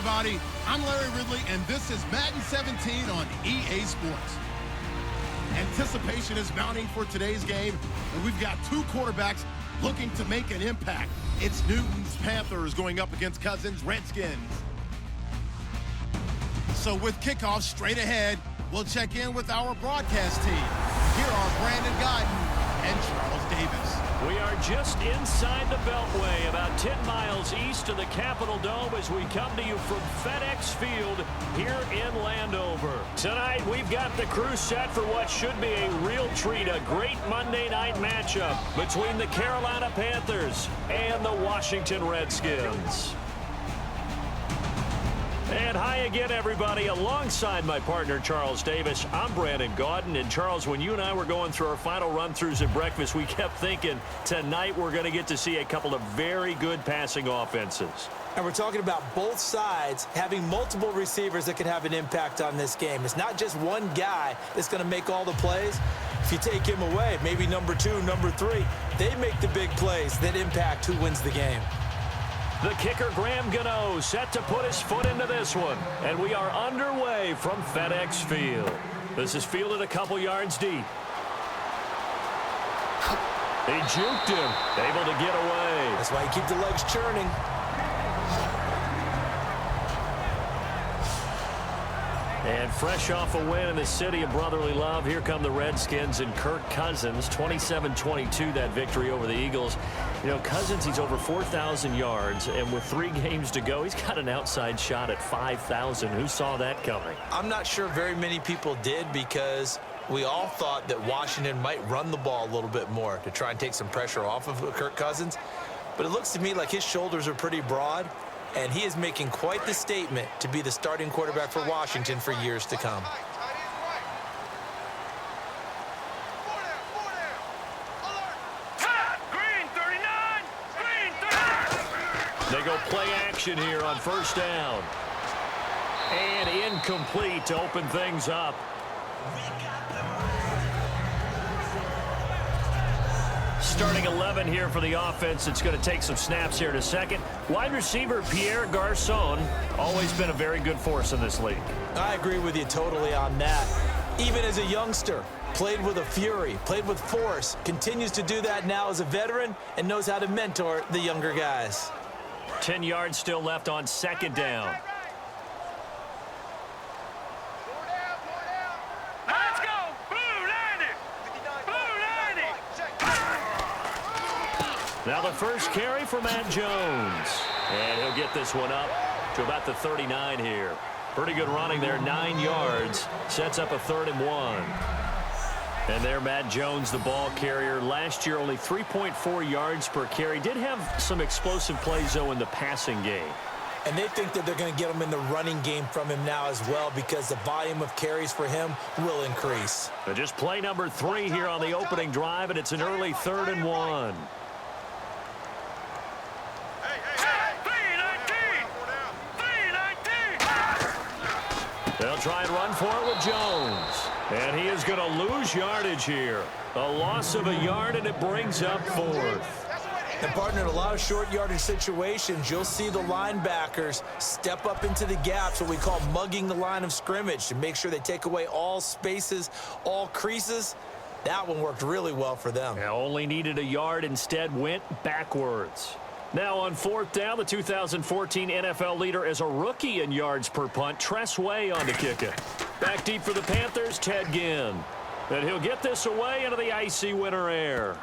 everybody. I'm Larry Ridley, and this is Madden 17 on EA Sports. Anticipation is mounting for today's game, and we've got two quarterbacks looking to make an impact. It's Newton's Panthers going up against Cousins' Redskins. So with kickoff straight ahead, we'll check in with our broadcast team. Here are Brandon Godden and Charles Davis. We are just inside the Beltway, about 10 miles east of the Capitol Dome as we come to you from FedEx Field here in Landover. Tonight, we've got the crew set for what should be a real treat, a great Monday night matchup between the Carolina Panthers and the Washington Redskins. And hi again, everybody. Alongside my partner, Charles Davis, I'm Brandon Gaudin. And Charles, when you and I were going through our final run-throughs at breakfast, we kept thinking tonight we're going to get to see a couple of very good passing offenses. And we're talking about both sides having multiple receivers that can have an impact on this game. It's not just one guy that's going to make all the plays. If you take him away, maybe number 2, number 3, they make the big plays that impact who wins the game. The kicker, Graham Gano, set to put his foot into this one. And we are underway from FedEx Field. This is fielded a couple yards deep. He juked him, able to get away. That's why you keep the legs churning. And fresh off a win in the city of brotherly love, here come the Redskins and Kirk Cousins. 27-22, that victory over the Eagles. You know, Cousins, he's over 4,000 yards, and with 3 games to go, he's got an outside shot at 5,000. Who saw that coming? I'm not sure very many people did, because we all thought that Washington might run the ball a little bit more to try and take some pressure off of Kirk Cousins. But it looks to me like his shoulders are pretty broad, and he is making quite the statement to be the starting quarterback for Washington for years to come. They go play action here on first down. And incomplete to open things up. Starting 11 here for the offense. It's going to take some snaps here in a second. Wide receiver Pierre Garçon, always been a very good force in this league. I agree with you totally on that. Even as a youngster, played with a fury, played with force, continues to do that now as a veteran, and knows how to mentor the younger guys. 10 yards still left on second down. Let's go! Blue 90! Now the first carry for Matt Jones. And he'll get this one up to about the 39 here. Pretty good running there, 9 yards. Sets up a 3rd and 1. And there, Matt Jones, the ball carrier. Last year, only 3.4 yards per carry. Did have some explosive plays, though, in the passing game. And they think that they're going to get him in the running game from him now as well, because the volume of carries for him will increase. But just play number 3 here on the opening drive, and it's an early 3rd and 1. They'll try and run for it with Jones. And he is going to lose yardage here. A loss of a yard, and it brings up 4th. And, partner, in a lot of short yardage situations, you'll see the linebackers step up into the gaps, what we call mugging the line of scrimmage, to make sure they take away all spaces, all creases. That one worked really well for them. Now only needed a yard, instead went backwards. Now on 4th down, the 2014 NFL leader as a rookie in yards per punt, Tress Way on to kick it. Back deep for the Panthers, Ted Ginn. And he'll get this away into the icy winter air.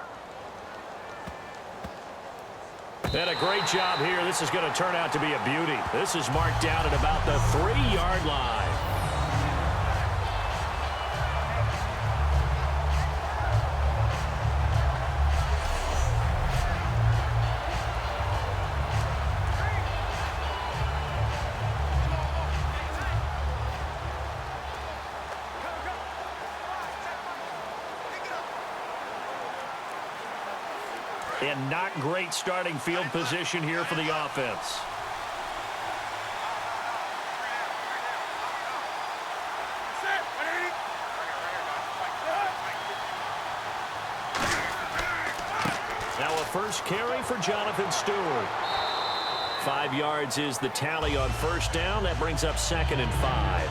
And a great job here. This is going to turn out to be a beauty. This is marked down at about the 3-yard line. And not great starting field position here for the offense. Now a first carry for Jonathan Stewart. 5 yards is the tally on first down. That brings up 2nd and 5.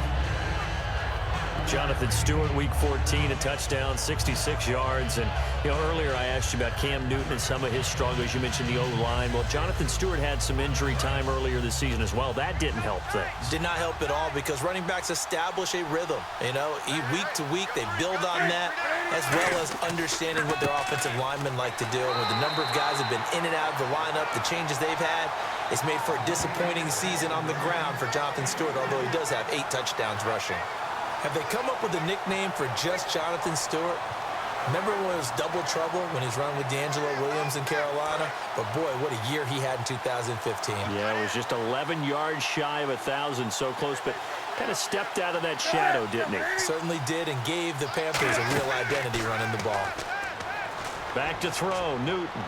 Jonathan Stewart, week 14, a touchdown, 66 yards. And, earlier I asked you about Cam Newton and some of his struggles. You mentioned the O-line. Well, Jonathan Stewart had some injury time earlier this season as well. That didn't help things. Did not help at all because running backs establish a rhythm. Week to week, they build on that, as well as understanding what their offensive linemen like to do. And with the number of guys that have been in and out of the lineup, the changes they've had, it's made for a disappointing season on the ground for Jonathan Stewart, although he does have 8 touchdowns rushing. Have they come up with a nickname for just Jonathan Stewart? Remember when it was double trouble when he was running with D'Angelo Williams in Carolina? But, boy, what a year he had in 2015. Yeah, it was just 11 yards shy of 1,000, so close, but kind of stepped out of that shadow, didn't he? Certainly did, and gave the Panthers a real identity running the ball. Back to throw, Newton.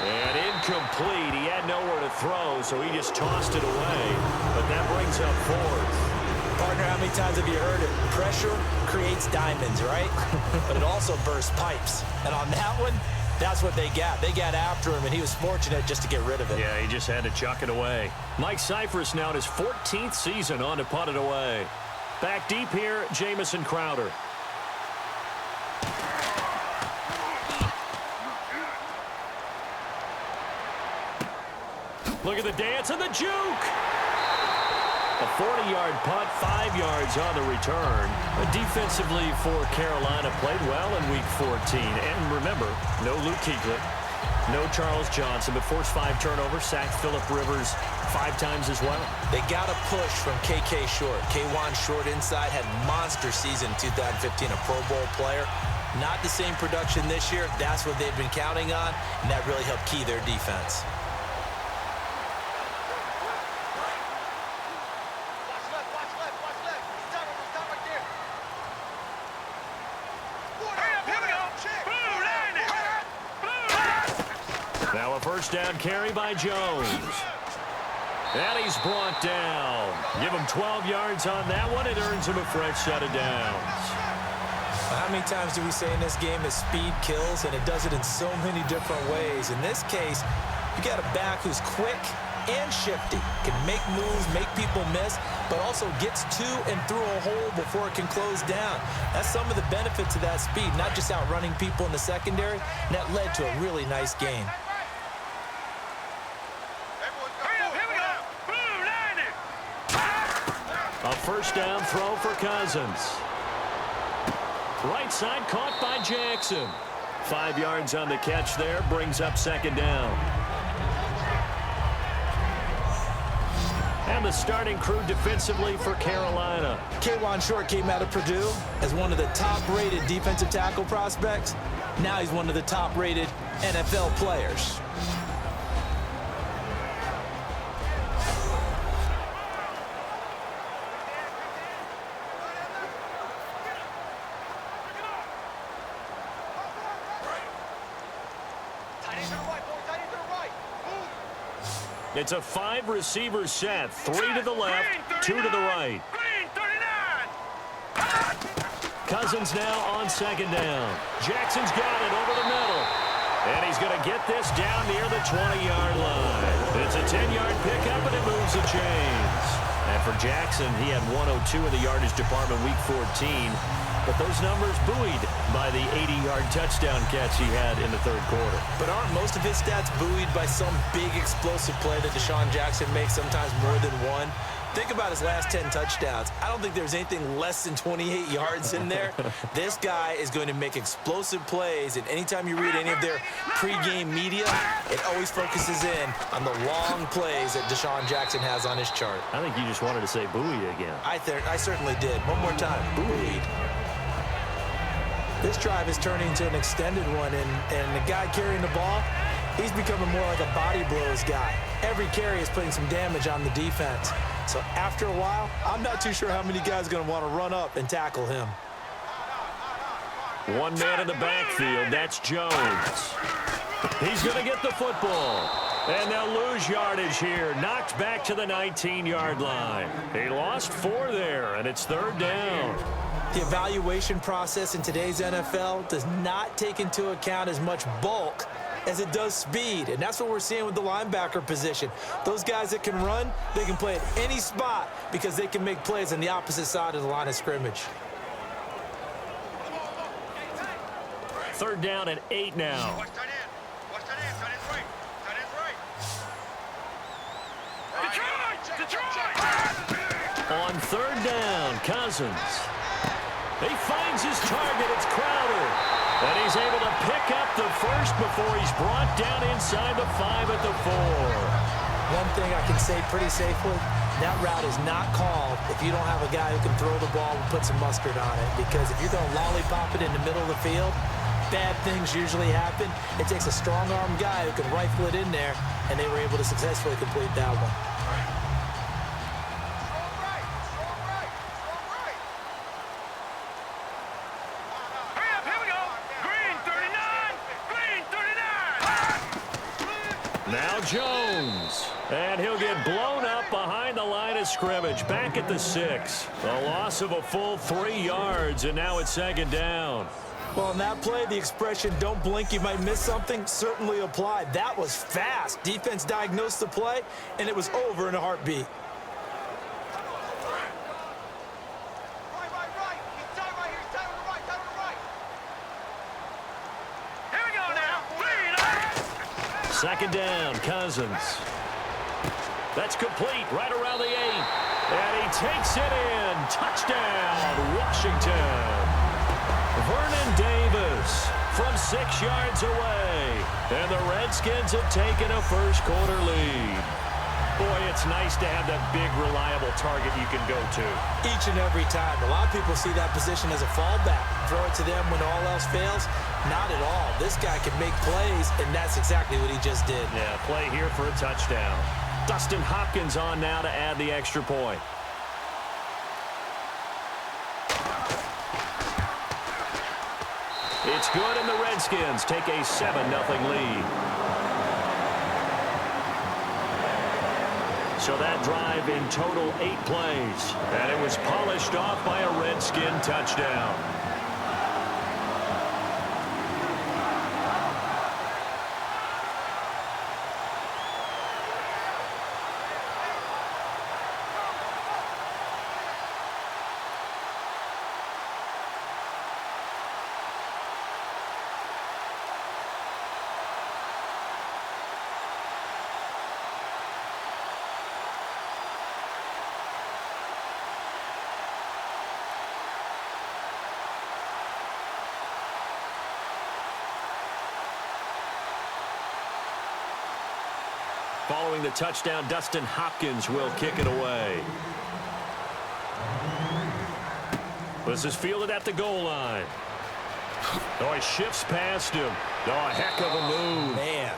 And incomplete. He had nowhere to throw, so he just tossed it away. But that brings up 4th. Partner, how many times have you heard it? Pressure creates diamonds, right? But it also bursts pipes. And on that one, that's what they got. They got after him, and he was fortunate just to get rid of it. Yeah, he just had to chuck it away. Mike Cyphers now in his 14th season on to punt it away. Back deep here, Jamison Crowder. Look at the dance and the juke. A 40-yard punt, 5 yards on the return. But defensively for Carolina, played well in week 14. And remember, no Luke Kuechly, no Charles Johnson, but forced 5 turnovers, sacked Phillip Rivers 5 times as well. They got a push from KK Short. K'Wan Short inside had monster season 2015, a Pro Bowl player. Not the same production this year. That's what they've been counting on, and that really helped key their defense. Now a first down carry by Jones. And he's brought down. Give him 12 yards on that one. It earns him a fresh set of downs. How many times do we say in this game that speed kills, and it does it in so many different ways? In this case, you got a back who's quick and shifty, can make moves, make people miss, but also gets to and through a hole before it can close down. That's some of the benefits of that speed, not just outrunning people in the secondary, and that led to a really nice game. A first down throw for Cousins. Right side caught by Jackson. 5 yards on the catch there, brings up 2nd down. And the starting crew defensively for Carolina. K'Wan Short came out of Purdue as one of the top-rated defensive tackle prospects. Now he's one of the top-rated NFL players. It's a 5-receiver set. 3 to the left, 2 to the right. Cousins now on 2nd down. Jackson's got it over the middle. And he's going to get this down near the 20-yard line. It's a 10-yard pickup, and it moves the chains. And for Jackson, he had 102 in the yardage department week 14. But those numbers buoyed by the 80-yard touchdown catch he had in the 3rd quarter. But aren't most of his stats buoyed by some big explosive play that Deshaun Jackson makes, sometimes more than one? Think about his last 10 touchdowns. I don't think there's anything less than 28 yards in there. This guy is going to make explosive plays, and anytime you read any of their pregame media, it always focuses in on the long plays that Deshaun Jackson has on his chart. I think you just wanted to say buoy again. I certainly did. One more time. Buoyed. This drive is turning into an extended one, and the guy carrying the ball, he's becoming more like a body blows guy. Every carry is putting some damage on the defense. So after a while, I'm not too sure how many guys are going to want to run up and tackle him. One man in the backfield, that's Jones. He's going to get the football. And they'll lose yardage here. Knocked back to the 19-yard line. He lost 4 there, and it's 3rd down. The evaluation process in today's NFL does not take into account as much bulk as it does speed, and that's what we're seeing with the linebacker position. Those guys that can run, they can play at any spot because they can make plays on the opposite side of the line of scrimmage. 3rd down and 8 now. Watch tight end. Watch tight end. Tight end's right. Tight end's right. Detroit! On 3rd down, Cousins. He finds his target. It's Crowder. And he's able to pick up the first before he's brought down inside the 5 at the 4. One thing I can say pretty safely, that route is not called if you don't have a guy who can throw the ball and put some mustard on it. Because if you're going to lollipop it in the middle of the field, bad things usually happen. It takes a strong-arm guy who can rifle it in there, and they were able to successfully complete that one. Now Jones, and he'll get blown up behind the line of scrimmage, back at the 6. A loss of a full 3 yards, and now it's 2nd down. Well, on that play, the expression, don't blink, you might miss something, certainly applied. That was fast. Defense diagnosed the play, and it was over in a heartbeat. Second down, Cousins. That's complete right around the 8. And he takes it in. Touchdown, Washington. Vernon Davis from 6 yards away. And the Redskins have taken a first-quarter lead. Boy, it's nice to have that big, reliable target you can go to. Each and every time. A lot of people see that position as a fallback. Throw it to them when all else fails. Not at all. This guy can make plays, and that's exactly what he just did. Yeah, play here for a touchdown. Dustin Hopkins on now to add the extra point. It's good, and the Redskins take a 7-0 lead. So that drive in total 8 plays, and it was polished off by a Redskin touchdown. Following the touchdown, Dustin Hopkins will kick it away. This is fielded at the goal line. Oh, he shifts past him. Oh, a heck of a move. Man.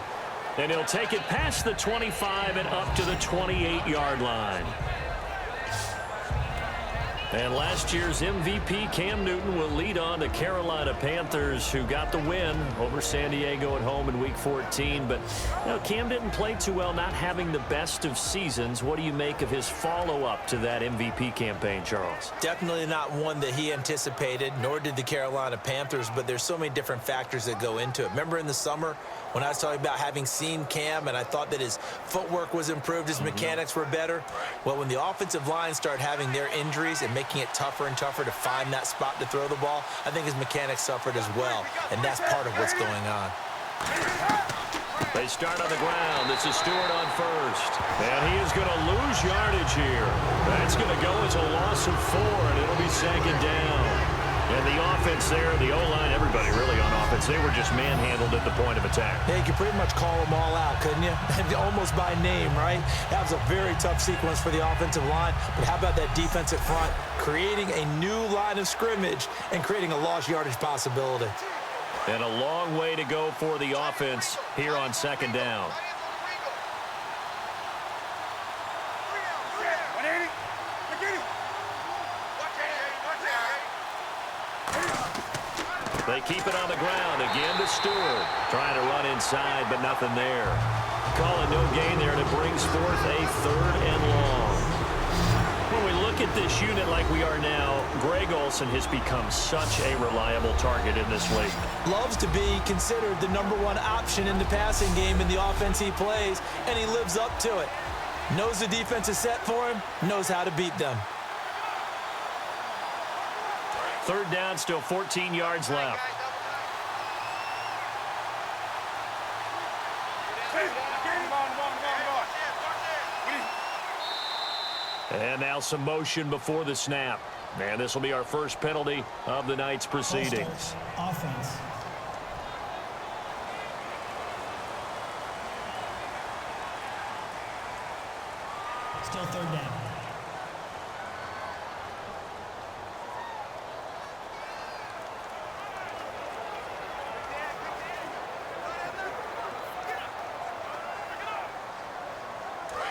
And he'll take it past the 25 and up to the 28-yard line. And last year's MVP, Cam Newton, will lead on the Carolina Panthers, who got the win over San Diego at home in Week 14. But Cam didn't play too well, not having the best of seasons. What do you make of his follow-up to that MVP campaign, Charles? Definitely not one that he anticipated, nor did the Carolina Panthers, but there's so many different factors that go into it. Remember in the summer when I was talking about having seen Cam and I thought that his footwork was improved, his mechanics were better? Well, when the offensive line started having their injuries and making it tougher and tougher to find that spot to throw the ball, I think his mechanics suffered as well, and that's part of what's going on. They start on the ground. This is Stewart on first. And he is going to lose yardage here. That's going to go as a loss of 4, and it'll be 2nd down. And the offense there, the O-line, everybody really on offense, they were just manhandled at the point of attack. Yeah, you could pretty much call them all out, couldn't you? Almost by name, right? That was a very tough sequence for the offensive line. But how about that defensive front creating a new line of scrimmage and creating a lost yardage possibility? And a long way to go for the offense here on 2nd down. They keep it on the ground. Again to Stewart. Trying to run inside, but nothing there. Calling no gain there, and it brings forth a 3rd and long. When we look at this unit like we are now, Greg Olsen has become such a reliable target in this league. Loves to be considered the #1 option in the passing game in the offense he plays, and he lives up to it. Knows the defense is set for him, knows how to beat them. Third down, still 14 yards left. And now some motion before the snap. And this will be our first penalty of the night's proceedings. Offense. Still third down.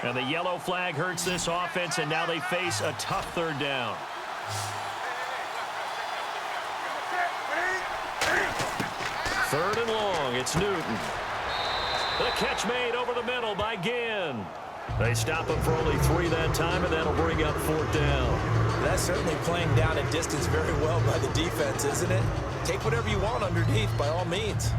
And the yellow flag hurts this offense, and now they face a tough third down. Third and long, it's Newton. The catch made over the middle by Ginn. They stop him for only 3 that time, and that'll bring up fourth down. That's certainly playing down a distance very well by the defense, isn't it? Take whatever you want underneath, by all means.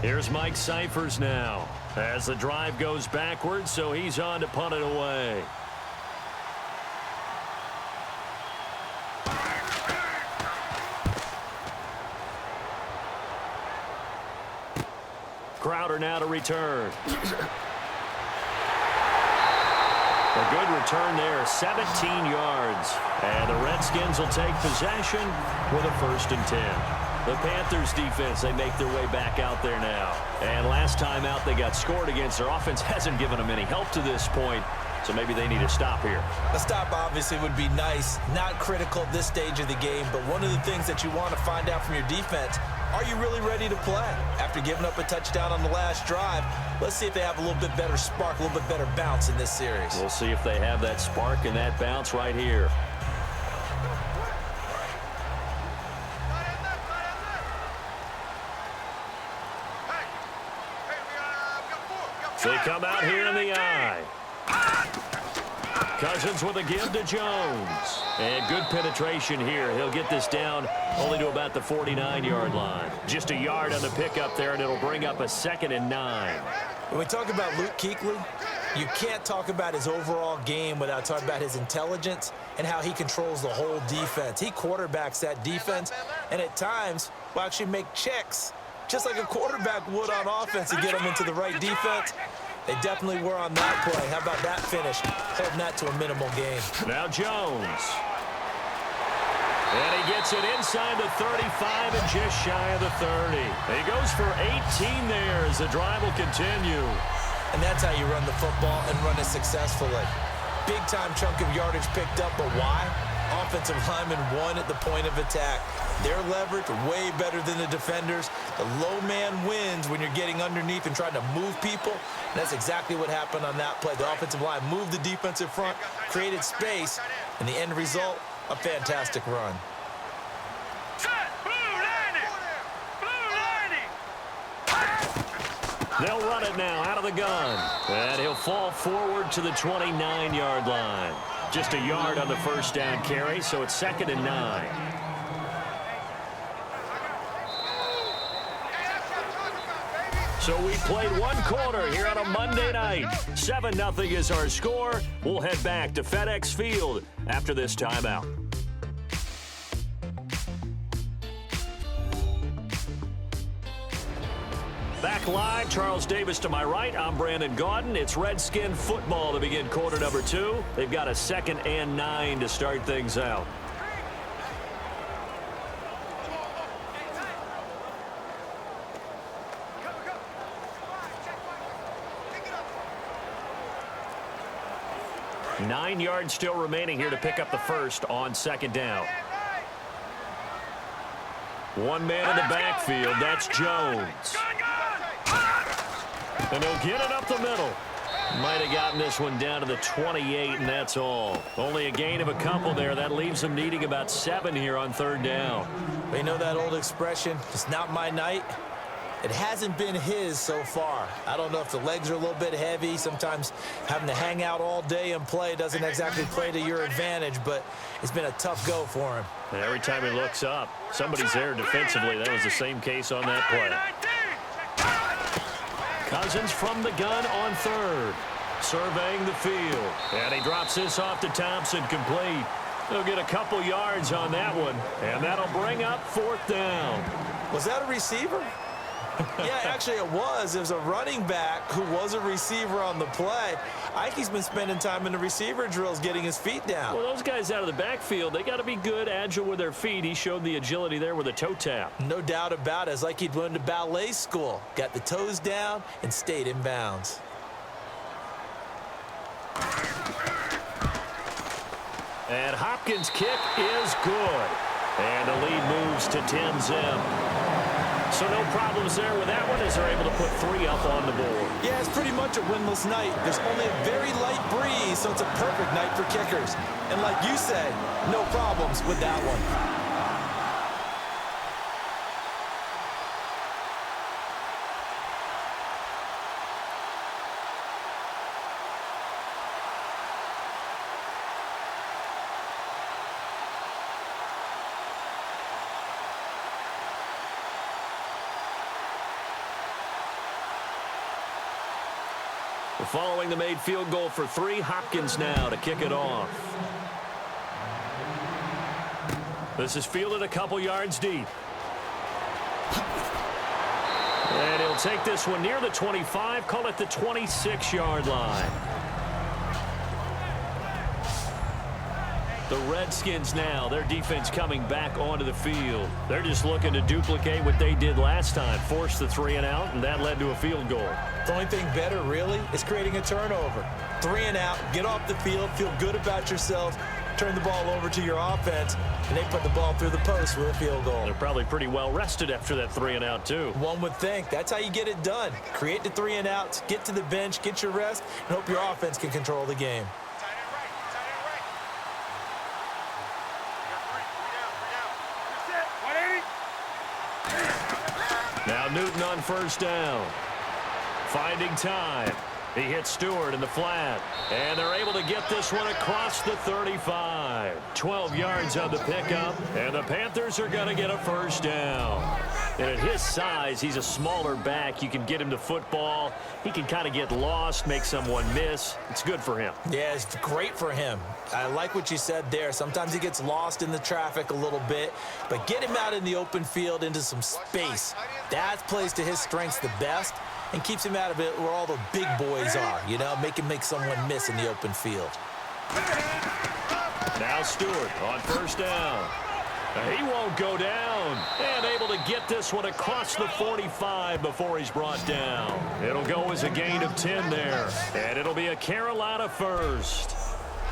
Here's Mike Cyphers now as the drive goes backwards, so he's on to punt it away. Crowder now to return. A good return there, 17 yards. And the Redskins will take possession with a 1st and 10. The Panthers defense, they make their way back out there now. And last time out, they got scored against. Their offense hasn't given them any help to this point, so maybe they need a stop here. A stop obviously would be nice. Not critical at this stage of the game, but one of the things that you want to find out from your defense, are you really ready to play? After giving up a touchdown on the last drive, let's see if they have a little bit better spark, a little bit better bounce in this series. We'll see if they have that spark and that bounce right here. They come out here in the eye. Cousins with a give to Jones. And good penetration here. He'll get this down only to about the 49-yard line. Just a yard on the pickup there, and it'll bring up a 2nd and 9. When we talk about Luke Kuechly, you can't talk about his overall game without talking about his intelligence and how he controls the whole defense. He quarterbacks that defense, and at times will actually make checks, just like a quarterback would on offense, to get them into the right defense. They definitely were on that play. How about that finish? Holding that to a minimal gain. Now Jones. And he gets it inside the 35 and just shy of the 30. He goes for 18 there as the drive will continue. And that's how you run the football and run it successfully. Big-time chunk of yardage picked up, but why? Offensive lineman won at the point of attack. Their leverage way better than the defenders. The low man wins when you're getting underneath and trying to move people. And that's exactly what happened on that play. The offensive line moved the defensive front, created space, and the end result, a fantastic run. They'll run it now out of the gun. And he'll fall forward to the 29-yard line. Just a yard on the first down carry, so it's 2nd and 9. So we played 1 quarter here on a Monday night. 7-0 is our score. We'll head back to FedEx Field after this timeout. Back live, Charles Davis to my right. I'm Brandon Gaudin. It's Redskin football to begin quarter number 2. They've got a 2nd and 9 to start things out. Nine yards still remaining here to pick up the first on 2nd down. One man in the backfield. That's Jones. And he'll get it up the middle. Might have gotten this one down to the 28, and that's all. Only a gain of a couple there. That leaves them needing about 7 here on 3rd down. You know that old expression, it's not my night. It hasn't been his so far. I don't know if the legs are a little bit heavy. Sometimes having to hang out all day and play doesn't exactly play to your advantage, but it's been a tough go for him. And every time he looks up, somebody's there defensively. That was the same case on that play. Cousins from the gun on third. Surveying the field. And he drops this off to Thompson, complete. He'll get a couple yards on that one, and that'll bring up fourth down. Was that a receiver? Yeah, actually it was. It was a running back who was a receiver on the play. Ike's been spending time in the receiver drills getting his feet down. Well, those guys out of the backfield, they got to be good, agile with their feet. He showed the agility there with a toe tap. No doubt about it. It's like he'd went to ballet school. Got the toes down and stayed in bounds. And Hopkins' kick is good. And the lead moves to 10-zip. So no problems there with that one as they're able to put 3 up on the board. Yeah, it's pretty much a winless night. There's only a very light breeze, so it's a perfect night for kickers. And like you said, no problems with that one. Following the made field goal for 3, Hopkins now to kick it off. This is fielded a couple yards deep. And he'll take this one near the 25, call it the 26-yard line. The Redskins now, their defense coming back onto the field. They're just looking to duplicate what they did last time, force the 3 and out, and that led to a field goal. The only thing better, really, is creating a turnover. 3 and out, get off the field, feel good about yourself, turn the ball over to your offense, and they put the ball through the post with a field goal. They're probably pretty well rested after that 3 and out, too. One would think. That's how you get it done. Create the 3 and outs, get to the bench, get your rest, and hope your offense can control the game. Now Newton on first down. Finding time. He hits Stewart in the flat. And they're able to get this one across the 35. 12 yards on the pickup. And the Panthers are going to get a first down. And at his size, he's a smaller back. You can get him to football. He can kind of get lost, make someone miss. It's good for him. Yeah, it's great for him. I like what you said there. Sometimes he gets lost in the traffic a little bit, but get him out in the open field into some space. That plays to his strengths the best and keeps him out of it where all the big boys are, you know, make someone miss in the open field. Now Stewart on first down. He won't go down. And able to get this one across the 45 before he's brought down. It'll go as a gain of 10 there. And it'll be a Carolina first.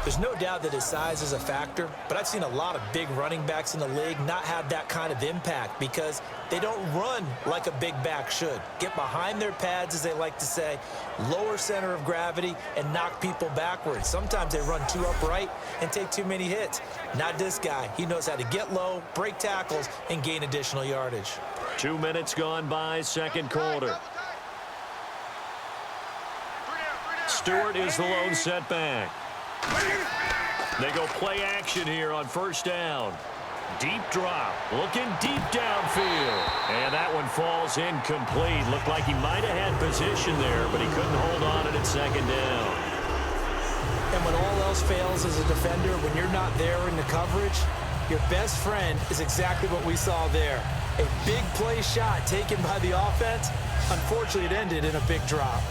There's no doubt that his size is a factor, but I've seen a lot of big running backs in the league not have that kind of impact because they don't run like a big back should. Get behind their pads, as they like to say, lower center of gravity, and knock people backwards. Sometimes they run too upright and take too many hits. Not this guy. He knows how to get low, break tackles, and gain additional yardage. 2 minutes gone by, second quarter. Stewart is the lone setback. They go play action here on first down. Deep drop, looking deep downfield. And that one falls incomplete. Looked like he might have had position there, but he couldn't hold on at second down. And when all else fails as a defender, when you're not there in the coverage, your best friend is exactly what we saw there. A big play shot taken by the offense. Unfortunately, it ended in a big drop.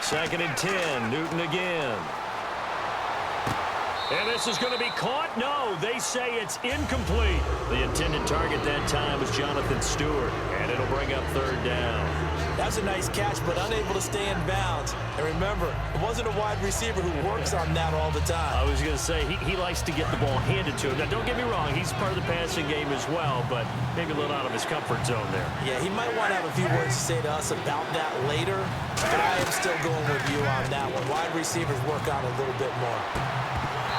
Second and 10, Newton again. And this is going to be caught. No, they say it's incomplete. The intended target that time was Jonathan Stewart, and it'll bring up third down. That's a nice catch, but unable to stay in bounds. And remember, it wasn't a wide receiver who works on that all the time. I was going to say, he likes to get the ball handed to him. Now, don't get me wrong, he's part of the passing game as well, but maybe a little out of his comfort zone there. Yeah, he might want to have a few words to say to us about that later, but I am still going with you on that one. Wide receivers work on a little bit more.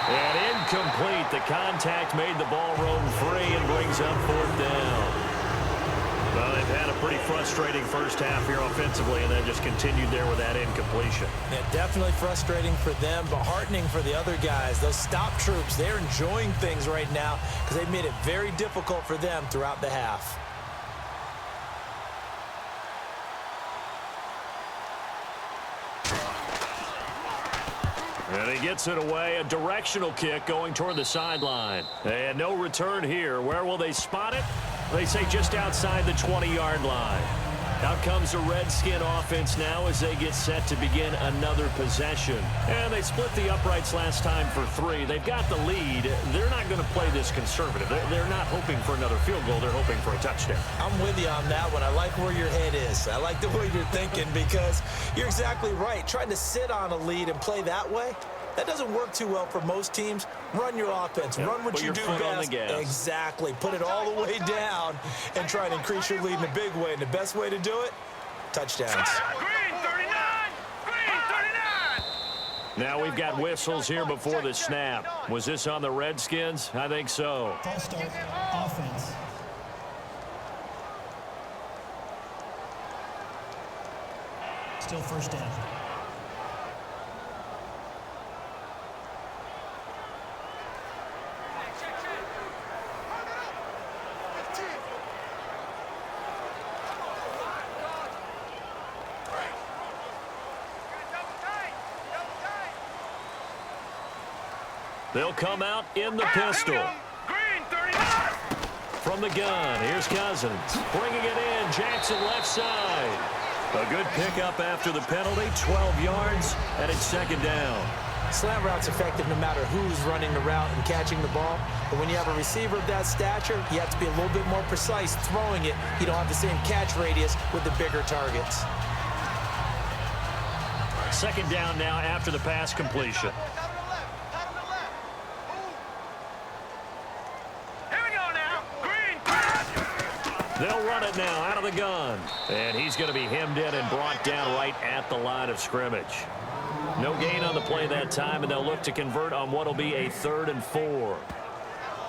And incomplete. The contact made the ball roam free and brings up fourth down. Well, they've had a pretty frustrating first half here offensively, and then just continued there with that incompletion. Yeah, definitely frustrating for them, but heartening for the other guys. Those stop troops, they're enjoying things right now because they've made it very difficult for them throughout the half. And he gets it away, a directional kick going toward the sideline. And no return here. Where will they spot it? They say just outside the 20-yard line. Out comes the Redskin offense now as they get set to begin another possession. And they split the uprights last time for 3. They've got the lead. They're not going to play this conservative. They're not hoping for another field goal. They're hoping for a touchdown. I'm with you on that one. I like where your head is. I like the way you're thinking because you're exactly right. Trying to sit on a lead and play that way, that doesn't work too well for most teams. Run your offense. Yep. Run what you do best. Exactly. Put it all the way down and try and increase your lead in a big way. And the best way to do it, touchdowns. Green 39! Green 39! Now we've got whistles here before the snap. Was this on the Redskins? I think so. False start. Offense. Still first down. They'll come out in the pistol. Green 39! From the gun, here's Cousins. Bringing it in, Jackson left side. A good pickup after the penalty, 12 yards, and it's second down. Slant route's effective no matter who's running the route and catching the ball. But when you have a receiver of that stature, you have to be a little bit more precise throwing it. You don't have the same catch radius with the bigger targets. Second down now after the pass completion. They'll run it now out of the gun. And he's going to be hemmed in and brought down right at the line of scrimmage. No gain on the play that time, and they'll look to convert on what will be a 3rd and 4.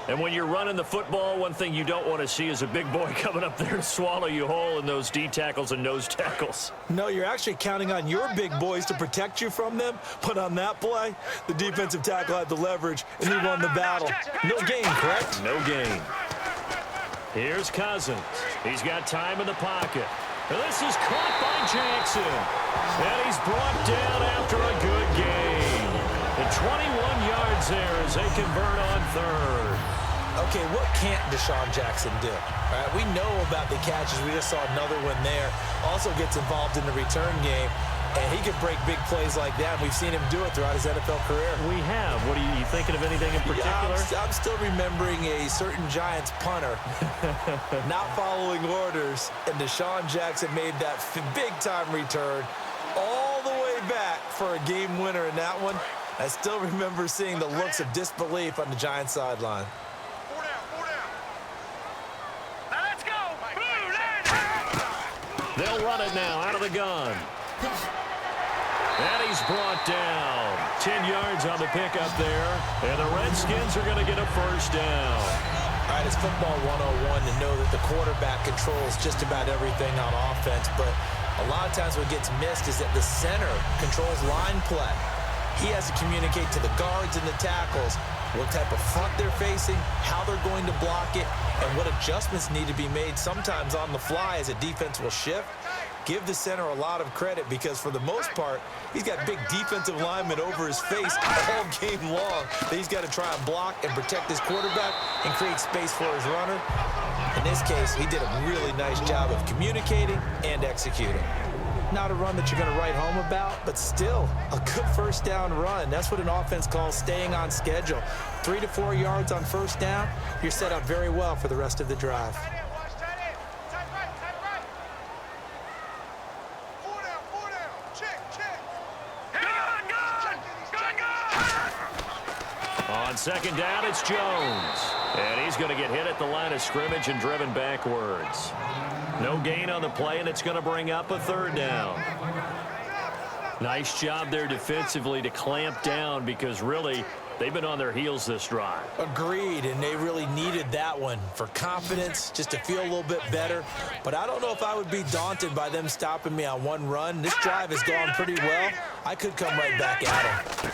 And when you're running the football, one thing you don't want to see is a big boy coming up there to swallow you whole in those D tackles and nose tackles. No, you're actually counting on your big boys to protect you from them. But on that play, the defensive tackle had the leverage, and he won the battle. No gain, correct? No gain. Here's Cousins. He's got time in the pocket. And this is caught by Jackson. And he's brought down after a good gain. And 21 yards there as they convert on 3rd. Okay, what can't Deshaun Jackson do? All right, we know about the catches. We just saw another one there. Also gets involved in the return game. And he can break big plays like that. We've seen him do it throughout his NFL career. We have. What are you thinking of anything in particular? Yeah, I'm still remembering a certain Giants punter not following orders. And Deshaun Jackson made that big-time return all the way back for a game winner in that one. I still remember seeing the looks of disbelief on the Giants sideline. 4 down, 4 down. Now let's go. Blue line. They'll run it now out of the gun. And he's brought down. 10 yards on the pickup there. And the Redskins are going to get a first down. All right, it's football 101 to know that the quarterback controls just about everything on offense. But a lot of times what gets missed is that the center controls line play. He has to communicate to the guards and the tackles what type of front they're facing, how they're going to block it, and what adjustments need to be made sometimes on the fly as a defense will shift. Give the center a lot of credit because for the most part, he's got big defensive linemen over his face all game long that he's got to try and block and protect his quarterback and create space for his runner. In this case, he did a really nice job of communicating and executing. not a run that you're going to write home about, but still a good first down run. That's what an offense calls staying on schedule. 3 to 4 yards on first down, you're set up very well for the rest of the drive. On second down, it's Jones. And he's going to get hit at the line of scrimmage and driven backwards. No gain on the play, and it's going to bring up a third down. Nice job there defensively to clamp down because really they've been on their heels this drive. Agreed, and they really needed that one for confidence, just to feel a little bit better. But I don't know if I would be daunted by them stopping me on one run. This drive has gone pretty well. I could come right back at them.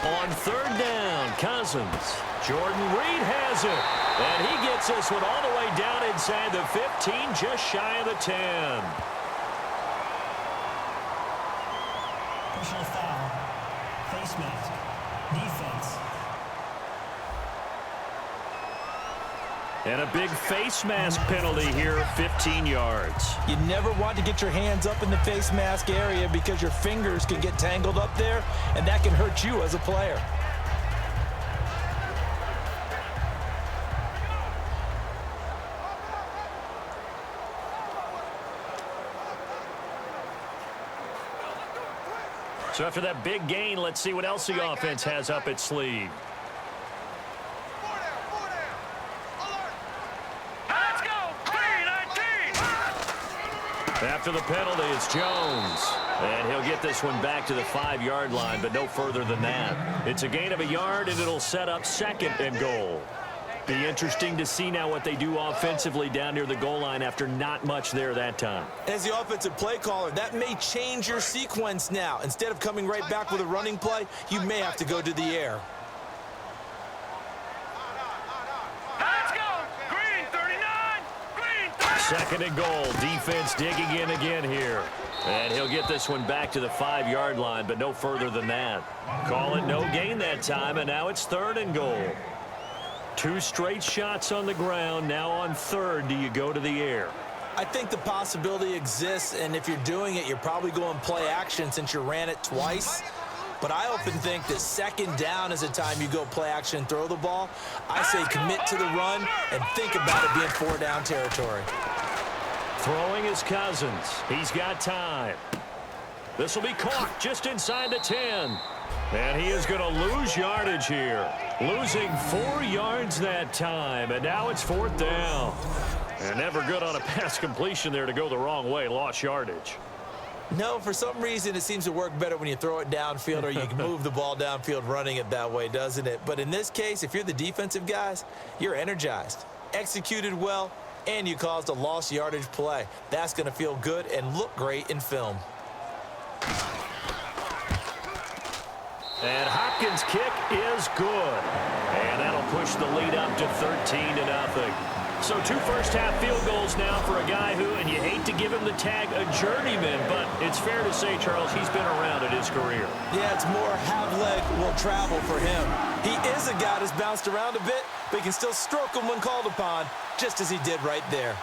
On third down, Cousins. Jordan Reed has it. And he gets this one all the way down inside the 15, just shy of the 10. Personal foul. Face mask. Defense. And a big face mask penalty here, 15 yards. You never want to get your hands up in the face mask area because your fingers can get tangled up there, and that can hurt you as a player. So after that big gain, let's see what else the offense has up its sleeve. After the penalty, it's Jones. And he'll get this one back to the 5-yard line, but no further than that. It's a gain of a yard, and it'll set up second and goal. Be interesting to see now what they do offensively down near the goal line after not much there that time. As the offensive play caller, that may change your sequence now. Instead of coming right back with a running play, you may have to go to the air. Second and goal. Defense digging in again here. And he'll get this one back to the 5-yard line, but no further than that. Call it no gain that time, and now it's third and goal. 2 straight shots on the ground. Now on third, do you go to the air? I think the possibility exists, and if you're doing it, you're probably going play action since you ran it twice. But I often think that second down is a time you go play action and throw the ball. I say commit to the run and think about it being 4-down territory. Throwing is Cousins. He's got time. This will be caught just inside the 10. And he is going to lose yardage here. Losing 4 yards that time. And now it's 4th down. And never good on a pass completion there to go the wrong way. Lost yardage. No, for some reason, it seems to work better when you throw it downfield or you can move the ball downfield running it that way, doesn't it? But in this case, if you're the defensive guys, you're energized, executed well, and you caused a lost yardage play. That's going to feel good and look great in film. And Hopkins' kick is good. And that'll push the lead up to 13-0. So 2 first-half field goals now for a guy who, and you hate to give him the tag a journeyman, but it's fair to say, Charles, he's been around in his career. Yeah, it's more have leg will travel for him. He is a guy that's bounced around a bit, but he can still stroke him when called upon, just as he did right there.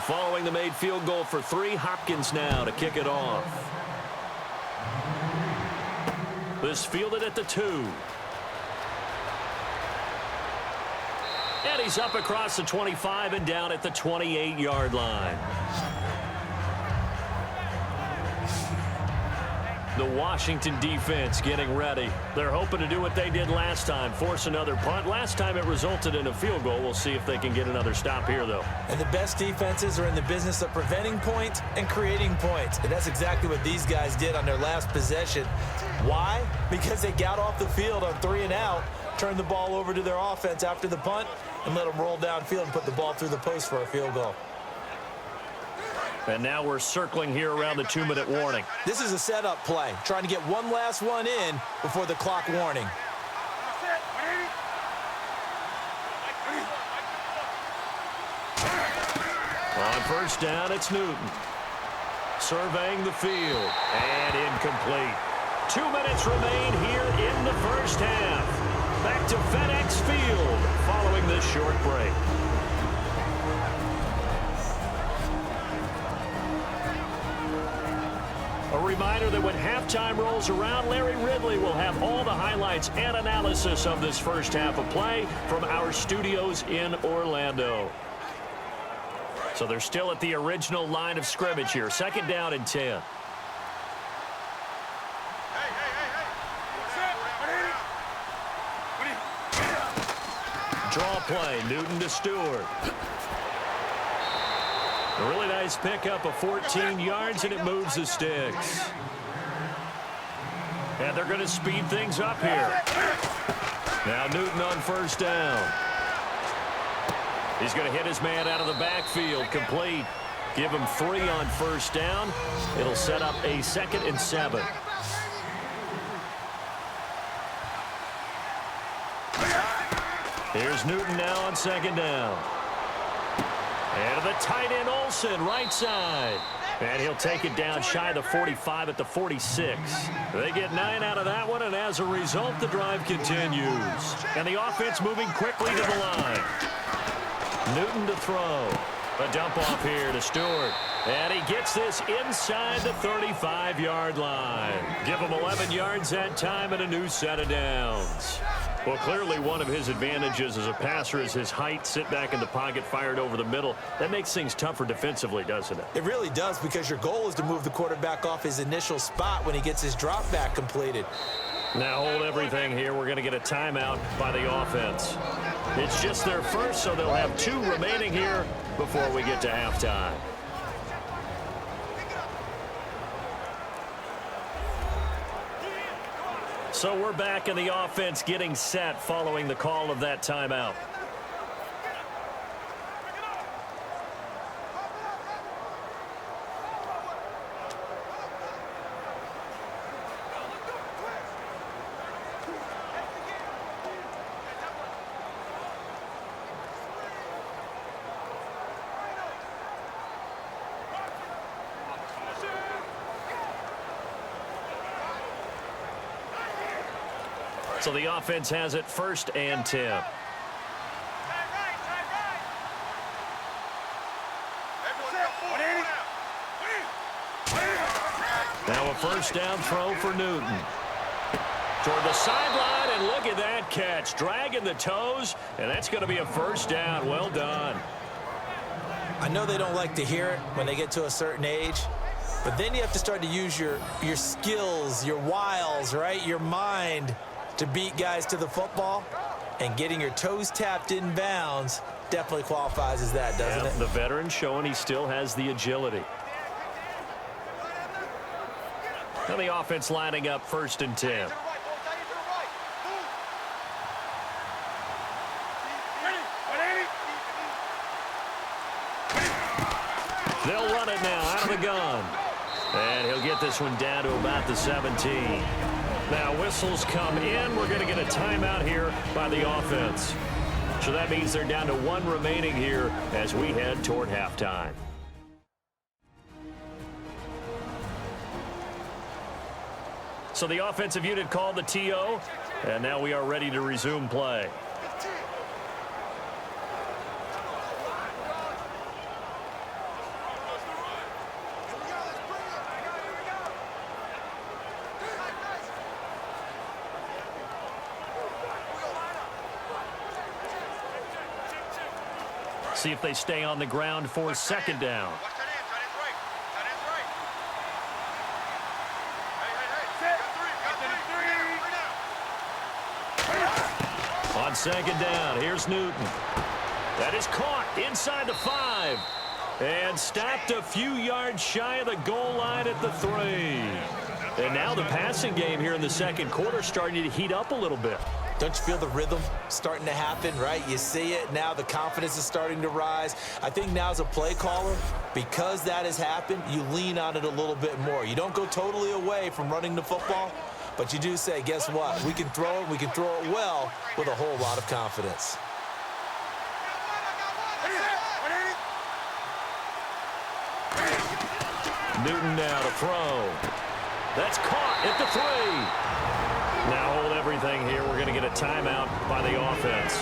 Following the made field goal for 3, Hopkins now to kick it off. This fielded at the 2. And he's up across the 25 and down at the 28-yard line. The Washington defense getting ready. They're hoping to do what they did last time, force another punt. Last time it resulted in a field goal. We'll see if they can get another stop here, though. And the best defenses are in the business of preventing points and creating points. And that's exactly what these guys did on their last possession. Why? Because they got off the field on 3 and out, turned the ball over to their offense after the punt, and let them roll downfield and put the ball through the post for a field goal. And now we're circling here around the 2-minute warning. This is a setup play, trying to get one last one in before the clock warning. On first down, it's Newton. Surveying the field, and incomplete. 2 minutes remain here in the first half. Back to FedEx Field following this short break. A reminder that when halftime rolls around, Larry Ridley will have all the highlights and analysis of this first half of play from our studios in Orlando. So they're still at the original line of scrimmage here. Second down and 10. Draw play, Newton to Stewart. A really nice pickup of 14 yards, and it moves the sticks. And they're going to speed things up here. Now Newton on first down. He's going to hit his man out of the backfield, complete. Give him 3 on first down. It'll set up a 2nd and 7. Here's Newton now on second down. And the tight end Olsen, right side. And he'll take it down shy of the 45 at the 46. They get 9 out of that one, and as a result, the drive continues. And the offense moving quickly to the line. Newton to throw. A dump off here to Stewart. And he gets this inside the 35-yard line. Give him 11 yards that time and a new set of downs. Well, clearly one of his advantages as a passer is his height, sit back in the pocket, fired over the middle. That makes things tougher defensively, doesn't it? It really does, because your goal is to move the quarterback off his initial spot when he gets his drop back completed. Now hold everything here. We're going to get a timeout by the offense. It's just their first, so they'll have 2 remaining here before we get to halftime. So we're back in the offense getting set following the call of that timeout. So the offense has it 1st and 10. Now a first down throw for Newton. Toward the sideline, and look at that catch. Dragging the toes, and that's going to be a first down. Well done. I know they don't like to hear it when they get to a certain age, but then you have to start to use your skills, your wiles, right, your mind to beat guys to the football, and getting your toes tapped in bounds definitely qualifies as that, doesn't it? The veteran showing he still has the agility. Now the offense lining up 1st and 10. They'll run it now out of the gun. And he'll get this one down to about the 17. Now whistles come in. We're going to get a timeout here by the offense. So that means they're down to 1 remaining here as we head toward halftime. So the offensive unit called the TO, and now we are ready to resume play. See if they stay on the ground for 2nd down. On 2nd down, here's Newton. That is caught inside the 5. And stopped a few yards shy of the goal line at the 3. And now the passing game here in the 2nd quarter starting to heat up a little bit. Don't you feel the rhythm starting to happen, right? You see it now. The confidence is starting to rise. I think now as a play caller, because that has happened, you lean on it a little bit more. You don't go totally away from running the football, but you do say, guess what? We can throw it. We can throw it well with a whole lot of confidence. Newton now to throw. That's caught at the 3. Now hold everything here. We're going to get a timeout by the offense.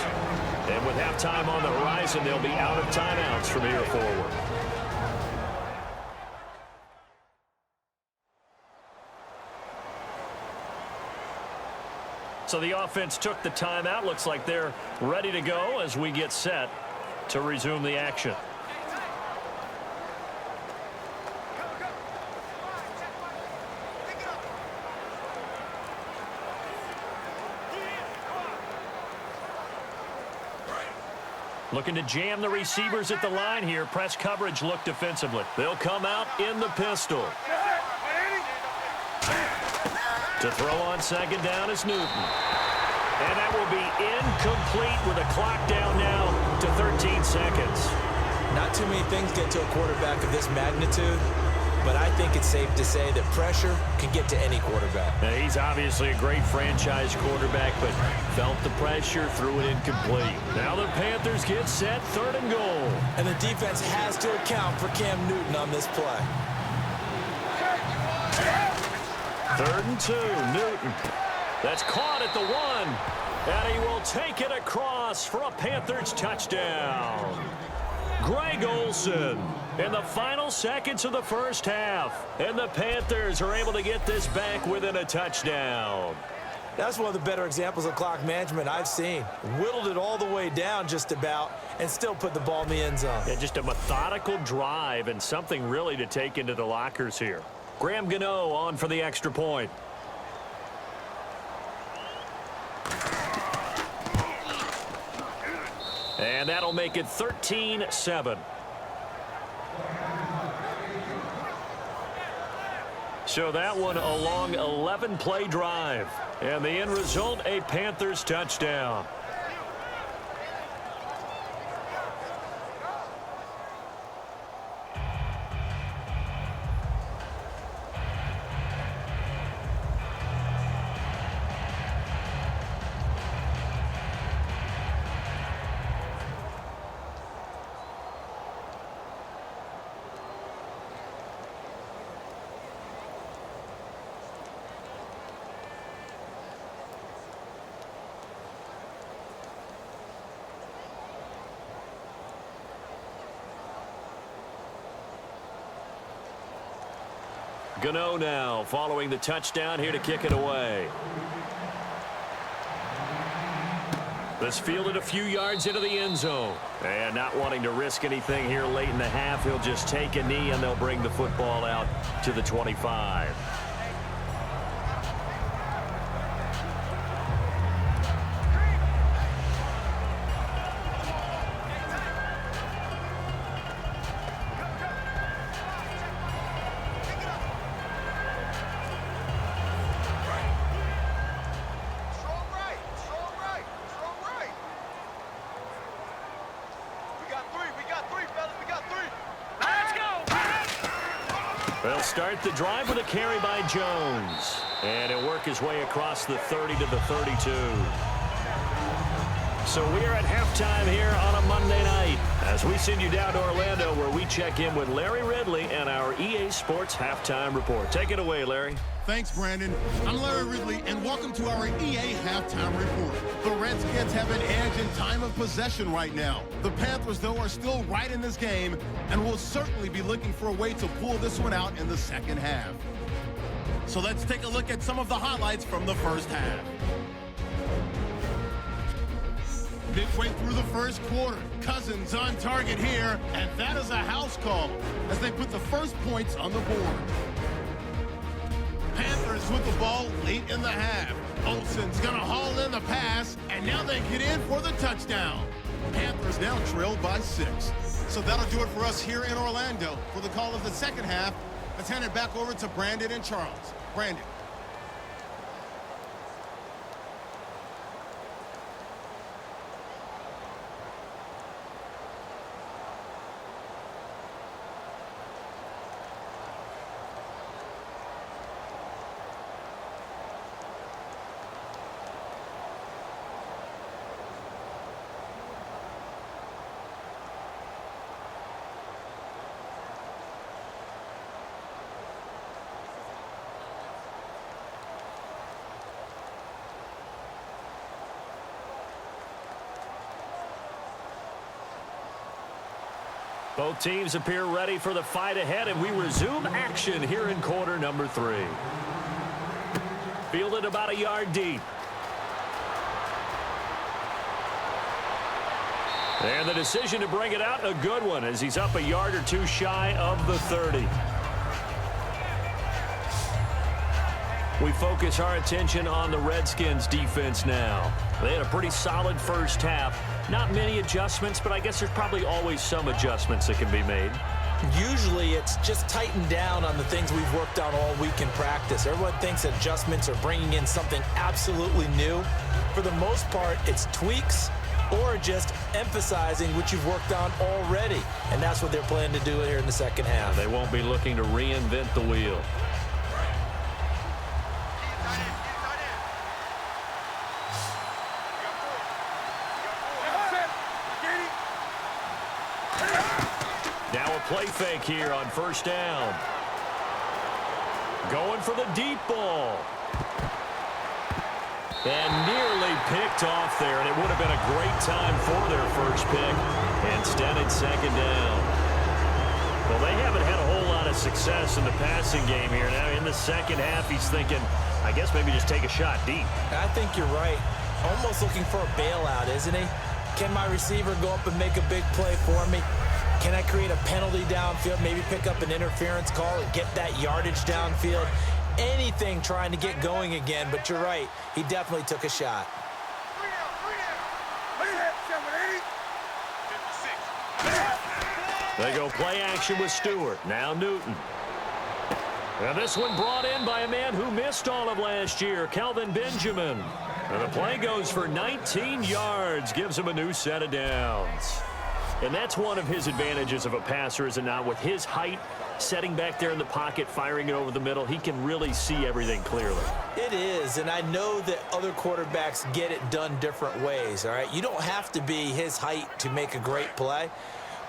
And with halftime on the horizon, they'll be out of timeouts from here forward. So the offense took the timeout. Looks like they're ready to go as we get set to resume the action. Looking to jam the receivers at the line here. Press coverage look defensively. They'll come out in the pistol. To throw on second down is Newton. And that will be incomplete with a clock down now to 13 seconds. Not too many things get to a quarterback of this magnitude, but I think it's safe to say that pressure can get to any quarterback. Now, he's obviously a great franchise quarterback, but felt the pressure, threw it incomplete. Now the Panthers get set, 3rd and goal. And the defense has to account for Cam Newton on this play. 3rd and 2, Newton. That's caught at the 1. And he will take it across for a Panthers touchdown. Greg Olsen in the final seconds of the first half. And the Panthers are able to get this back within a touchdown. That's one of the better examples of clock management I've seen. Whittled it all the way down just about and still put the ball in the end zone. Yeah, just a methodical drive and something really to take into the lockers here. Graham Gano on for the extra point. And that'll make it 13-7. So that one a long 11-play drive. And the end result, a Panthers touchdown. Gano now following the touchdown here to kick it away. This fielded a few yards into the end zone. And not wanting to risk anything here late in the half, he'll just take a knee and they'll bring the football out to the 25. They'll start the drive with a carry by Jones. And he'll work his way across the 30 to the 32. So we're at halftime here on a Monday night as we send you down to Orlando where we check in with Larry Ridley and our EA Sports Halftime Report. Take it away, Larry. Thanks, Brandon. I'm Larry Ridley, and welcome to our EA Halftime Report. The Redskins have an edge in time of possession right now. The Panthers, though, are still right in this game and will certainly be looking for a way to pull this one out in the second half. So let's take a look at some of the highlights from the first half. Midway through the first quarter, Cousins on target here, and that is a house call as they put the first points on the board. Panthers with the ball late in the half. Olsen's going to haul in the pass, and now they get in for the touchdown. Panthers now trailed by 6. So that'll do it for us here in Orlando. For the call of the second half, let's hand it back over to Brandon and Charles. Brandon. Both teams appear ready for the fight ahead, and we resume action here in quarter number 3. Fielded about a yard deep. And the decision to bring it out, a good one, as he's up a yard or two shy of the 30. We focus our attention on the Redskins defense now. They had a pretty solid first half. Not many adjustments, but I guess there's probably always some adjustments that can be made. Usually it's just tightened down on the things we've worked on all week in practice. Everyone thinks adjustments are bringing in something absolutely new. For the most part, it's tweaks or just emphasizing what you've worked on already. And that's what they're planning to do here in the second half. They won't be looking to reinvent the wheel. Now a play fake here on first down. Going for the deep ball. And nearly picked off there, and it would have been a great time for their first pick. Instead, it's second down. Well, they haven't had a whole lot of success in the passing game here. Now, in the second half, he's thinking, I guess maybe just take a shot deep. I think you're right. Almost looking for a bailout, isn't he? Can my receiver go up and make a big play for me? Can I create a penalty downfield, maybe pick up an interference call and get that yardage downfield? Anything trying to get going again, but you're right. He definitely took a shot. They go play action with Stewart. Now Newton. And this one brought in by a man who missed all of last year, Kelvin Benjamin. And the play goes for 19 yards, gives him a new set of downs. And that's one of his advantages of a passer, is it not? With his height, setting back there in the pocket, firing it over the middle, he can really see everything clearly. It is, and I know that other quarterbacks get it done different ways, all right? You don't have to be his height to make a great play,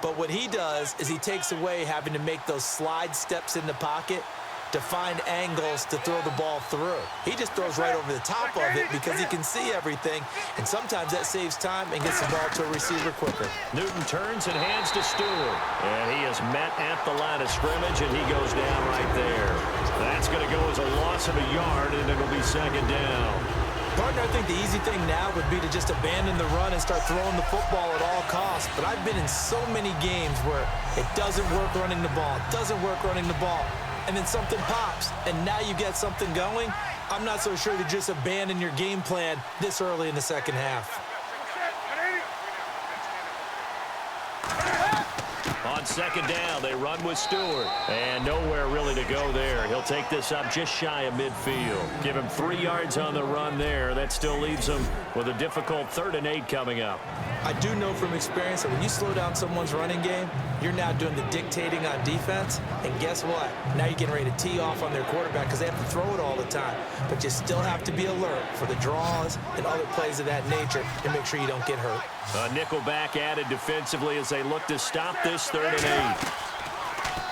but what he does is he takes away having to make those slide steps in the pocket to find angles to throw the ball through. He just throws right over the top of it because he can see everything, and sometimes that saves time and gets the ball to a receiver quicker. Newton turns and hands to Stewart, and he is met at the line of scrimmage, and he goes down right there. That's going to go as a loss of a yard, and it'll be second down. Partner, I think the easy thing now would be to just abandon the run and start throwing the football at all costs. But I've been in so many games where it doesn't work running the ball, and then something pops, and now you get something going. I'm not so sure to just abandon your game plan this early in the second half. On second down, they run with Stewart. And nowhere really to go there. He'll take this up just shy of midfield. Give him 3 yards on the run there. That still leaves him with a difficult 3rd and 8 coming up. I do know from experience that when you slow down someone's running game, you're now doing the dictating on defense. And guess what? Now you're getting ready to tee off on their quarterback because they have to throw it all the time. But you still have to be alert for the draws and other plays of that nature and make sure you don't get hurt. A nickel back added defensively as they look to stop this 3rd and 8.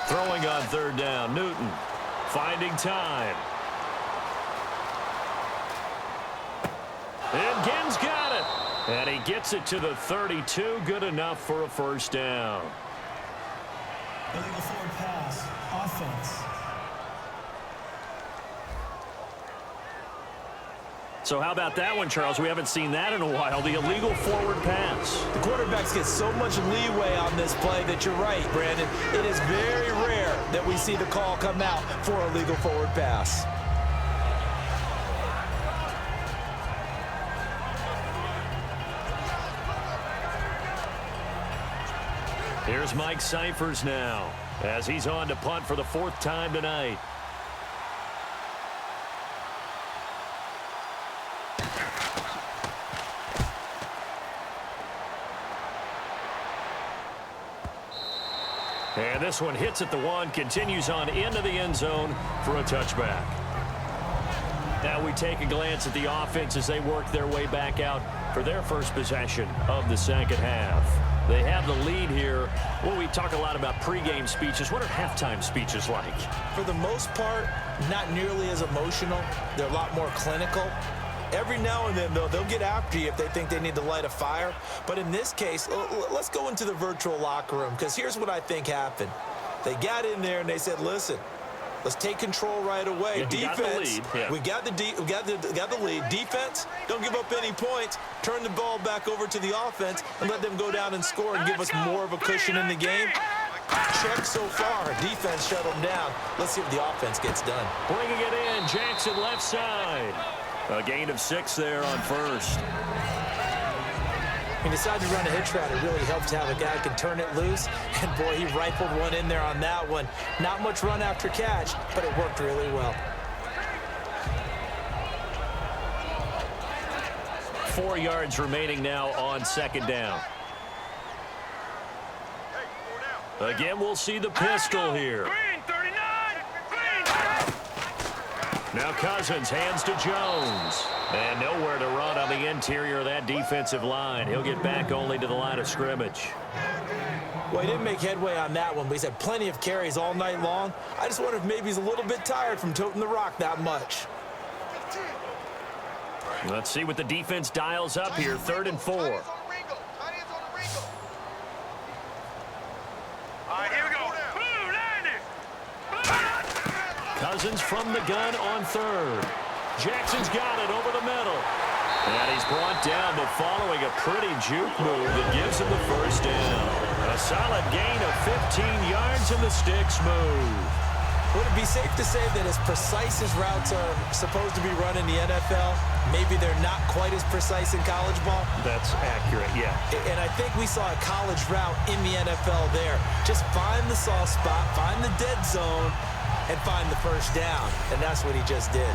Throwing on 3rd down, Newton finding time. And Gen's got it. And he gets it to the 32. Good enough for a first down. Illegal forward pass. Offense. So how about that one, Charles? We haven't seen that in a while. The illegal forward pass. The quarterbacks get so much leeway on this play that you're right, Brandon. It is very rare that we see the call come out for a legal forward pass. Here's Mike Cyphers now as he's on to punt for the 4th time tonight. And this one hits at the 1, continues on into the end zone for a touchback. Now we take a glance at the offense as they work their way back out for their first possession of the second half. They have the lead here. Well, we talk a lot about pregame speeches. What are halftime speeches like? For the most part, not nearly as emotional. They're a lot more clinical. Every now and then, though, they'll get after you if they think they need to light a fire. But in this case, let's go into the virtual locker room, because here's what I think happened. They got in there and they said, listen, let's take control right away. Defense, we got the lead. Defense, don't give up any points. Turn the ball back over to the offense and let them go down and score and give us more of a cushion in the game. Check so far. Defense shut them down. Let's see if the offense gets done. Bringing it in, Jackson left side. A gain of 6 there on first. He decided to run a hitch route. It really helped to have a guy who can turn it loose. And, boy, he rifled one in there on that one. Not much run after catch, but it worked really well. 4 yards remaining now on second down. Again, we'll see the pistol here. Green, 39. Green. Now Cousins hands to Jones. And nowhere to run on the interior of that defensive line. He'll get back only to the line of scrimmage. Well, he didn't make headway on that one, but he's had plenty of carries all night long. I just wonder if maybe he's a little bit tired from toting the rock that much. Let's see what the defense dials up here. 3rd and 4. All right, here we go. Blue, Cousins from the gun on 3rd. Jackson's got it over the middle. And he's brought down, but following a pretty juke move that gives him the first down. A solid gain of 15 yards and the sticks move. Would it be safe to say that as precise as routes are supposed to be run in the NFL, maybe they're not quite as precise in college ball? That's accurate, yeah. And I think we saw a college route in the NFL there. Just find the soft spot, find the dead zone, and find the first down. And that's what he just did.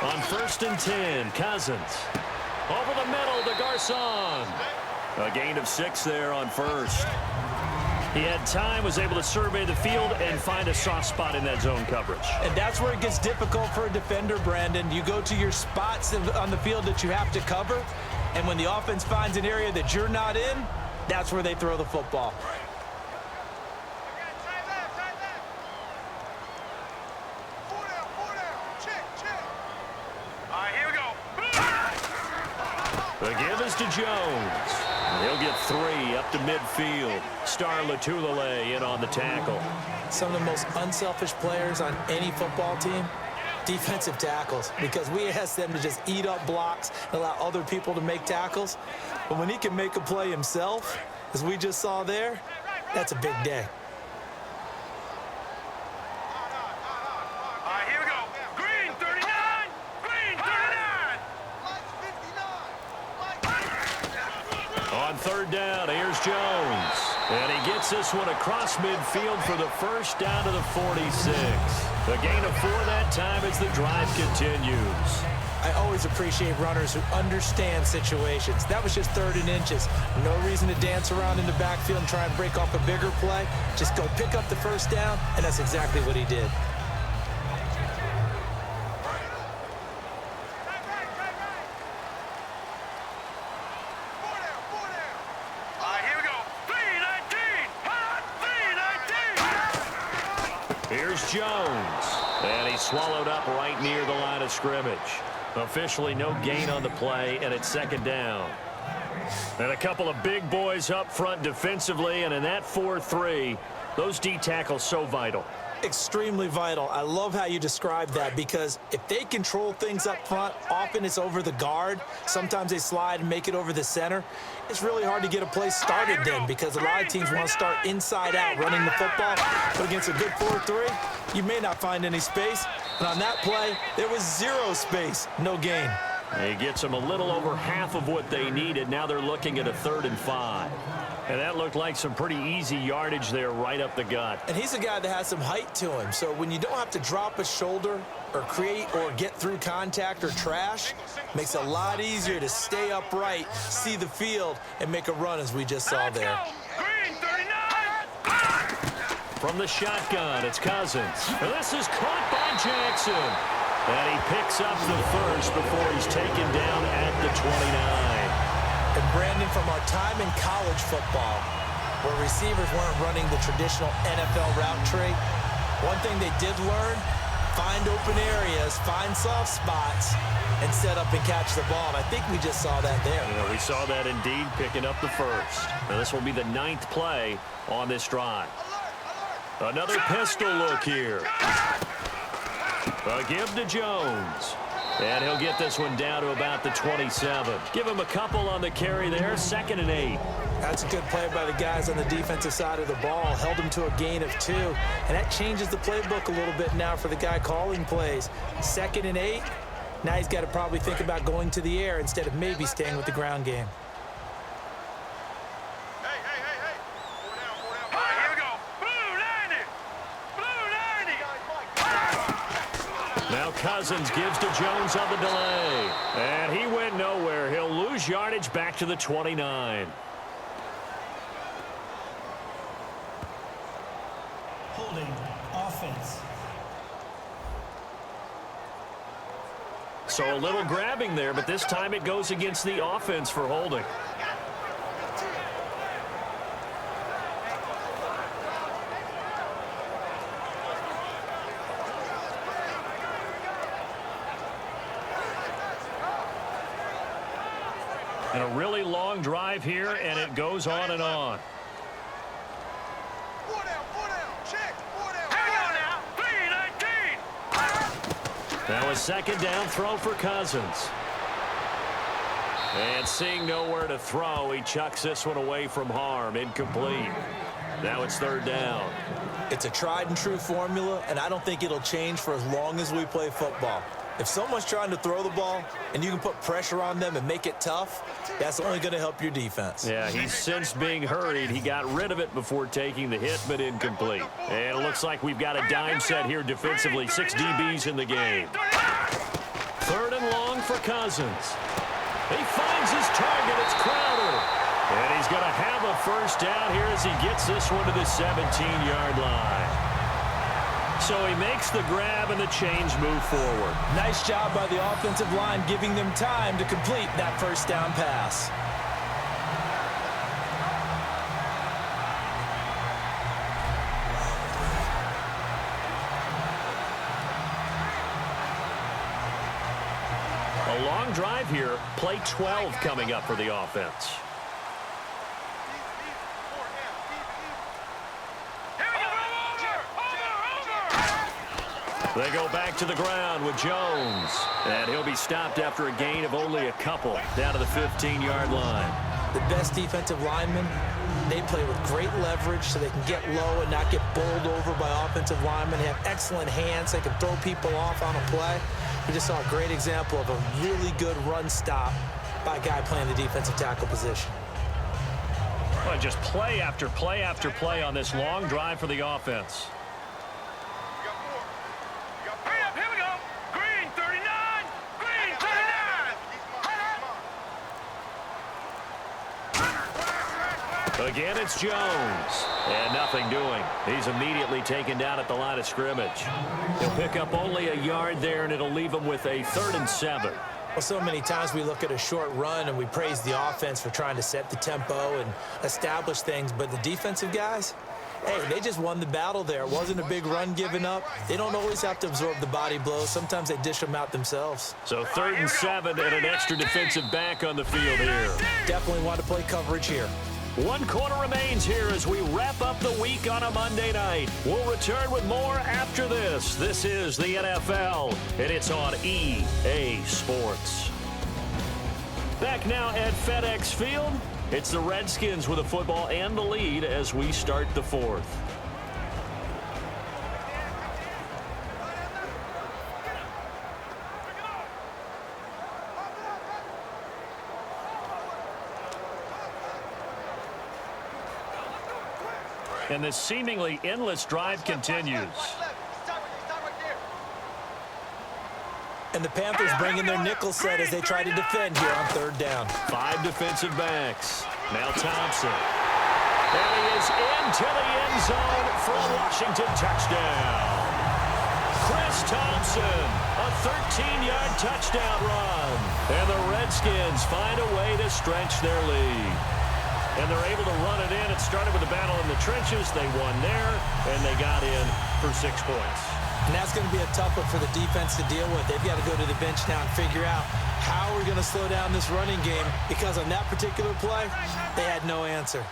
On 1st and 10, Cousins. Over the middle to Garcon. A gain of 6 there on 1st. He had time, was able to survey the field and find a soft spot in that zone coverage. And that's where it gets difficult for a defender, Brandon. You go to your spots on the field that you have to cover, and when the offense finds an area that you're not in, that's where they throw the football. The give is to Jones. He'll get 3 up to midfield. Star Latulele in on the tackle. Some of the most unselfish players on any football team, defensive tackles, because we ask them to just eat up blocks and allow other people to make tackles. But when he can make a play himself, as we just saw there, that's a big day. On 3rd down, here's Jones. And he gets this one across midfield for the first down to the 46. A gain of 4 that time as the drive continues. I always appreciate runners who understand situations. That was just 3rd and inches. No reason to dance around in the backfield and try and break off a bigger play. Just go pick up the first down, and that's exactly what he did. Here's Jones, and he's swallowed up right near the line of scrimmage. Officially no gain on the play, and it's 2nd down. And a couple of big boys up front defensively, and in that 4-3, those D tackles so vital. Extremely vital. I love how you describe that, because if they control things up front, often it's over the guard. Sometimes they slide and make it over the center. It's really hard to get a play started then, because a lot of teams want to start inside out running the football. But against a good 4-3, you may not find any space. And on that play, there was 0 space, no gain. He gets them a little over half of what they needed. Now they're looking at a 3rd and 5. And that looked like some pretty easy yardage there right up the gut. And he's a guy that has some height to him. So when you don't have to drop a shoulder or create or get through contact or trash, makes it a lot easier to stay upright, see the field, and make a run as we just saw there. Green, 39. From the shotgun, it's Cousins. And this is caught by Jackson. And he picks up the first before he's taken down at the 29. And Brandon, from our time in college football, where receivers weren't running the traditional NFL route tree, one thing they did learn, find open areas, find soft spots, and set up and catch the ball. And I think we just saw that there. Yeah, we saw that indeed, picking up the first. Now this will be the 9th play on this drive. Another pistol look here. A give to Jones. And he'll get this one down to about the 27. Give him a couple on the carry there, 2nd and 8. That's a good play by the guys on the defensive side of the ball. Held him to a gain of 2. And that changes the playbook a little bit now for the guy calling plays. 2nd and 8. Now he's got to probably think about going to the air instead of maybe staying with the ground game. Hey. 4 down. Here we go. Blue 90. Now Cousins gives to Jones on the delay. And he went nowhere. He'll lose yardage back to the 29. Holding. Offense. So a little grabbing there, but this time it goes against the offense for holding. And a really long drive here, and it goes on and on. 4 down. Check. 4 down. Here we go now. 3-19. Now a 2nd down throw for Cousins. And seeing nowhere to throw, he chucks this one away from harm. Incomplete. Now it's 3rd down. It's a tried and true formula, and I don't think it'll change for as long as we play football. If someone's trying to throw the ball and you can put pressure on them and make it tough, that's only going to help your defense. Yeah, he's since being hurried. He got rid of it before taking the hit, but incomplete. And it looks like we've got a dime set here defensively. 6 DBs in the game. 3rd and long for Cousins. He finds his target. It's Crowder. And he's going to have a first down here as he gets this one to the 17-yard line. So he makes the grab and the change move forward. Nice job by the offensive line giving them time to complete that first down pass. A long drive here. Play 12 coming up for the offense. They go back to the ground with Jones. And he'll be stopped after a gain of only a couple down to the 15-yard line. The best defensive linemen, they play with great leverage so they can get low and not get bowled over by offensive linemen. They have excellent hands. They can throw people off on a play. We just saw a great example of a really good run stop by a guy playing the defensive tackle position. Well, just play after play after play on this long drive for the offense. Again, it's Jones. And nothing doing. He's immediately taken down at the line of scrimmage. He'll pick up only a yard there, and it'll leave him with a 3rd and 7. Well, so many times we look at a short run and we praise the offense for trying to set the tempo and establish things, but the defensive guys, hey, they just won the battle there. It wasn't a big run given up. They don't always have to absorb the body blows. Sometimes they dish them out themselves. So 3rd and 7 and an extra defensive back on the field here. Definitely want to play coverage here. 1 quarter remains here as we wrap up the week on a Monday night. We'll return with more after this. This is the NFL, and it's on EA Sports. Back now at FedEx Field, it's the Redskins with the football and the lead as we start the 4th. And this seemingly endless drive continues. And the Panthers bring in their nickel set as they try to defend here on 3rd down. 5 defensive backs. Now Thompson. And he is into the end zone for a Washington touchdown. Chris Thompson A 13-yard touchdown run. And the Redskins find a way to stretch their lead. And they're able to run it in. It started with a battle in the trenches. They won there, and they got in for 6 points. And that's going to be a tough one for the defense to deal with. They've got to go to the bench now and figure out how we're going to slow down this running game, because on that particular play, they had no answer.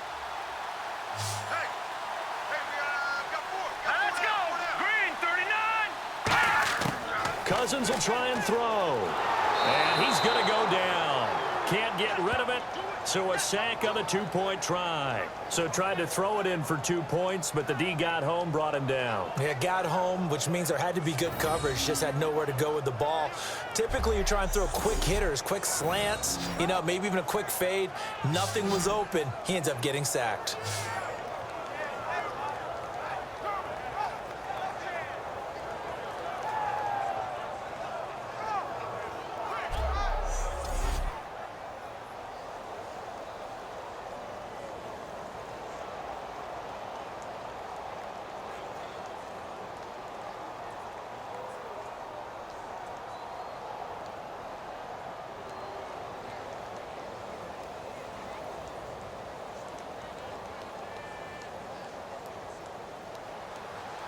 Let's go. Green, 39. Cousins will try and throw. And he's going to go down. Can't get rid of it. So a sack on a 2-point try. So tried to throw it in for 2 points, but the D got home, brought him down. Yeah, got home, which means there had to be good coverage. Just had nowhere to go with the ball. Typically, you try and throw quick hitters, quick slants, maybe even a quick fade. Nothing was open. He ends up getting sacked.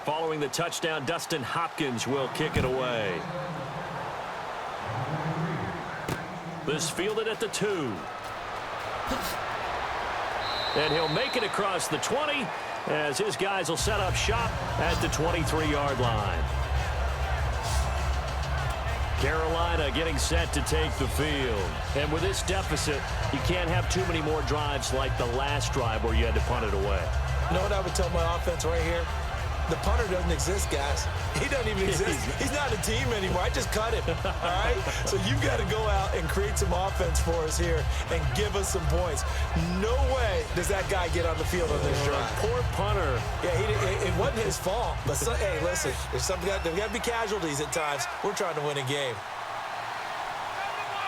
Following the touchdown, Dustin Hopkins will kick it away. This fielded at the 2. And he'll make it across the 20 as his guys will set up shop at the 23-yard line. Carolina getting set to take the field. And with this deficit, you can't have too many more drives like the last drive where you had to punt it away. You know what I would tell my offense right here? The punter doesn't exist, guys. He doesn't even exist. He's not a team anymore. I just cut him, all right? So you've got to go out and create some offense for us here and give us some points. No way does that guy get on the field on this drive. Poor punter. Yeah, it wasn't his fault. But, hey, listen, there's got to be casualties at times. We're trying to win a game.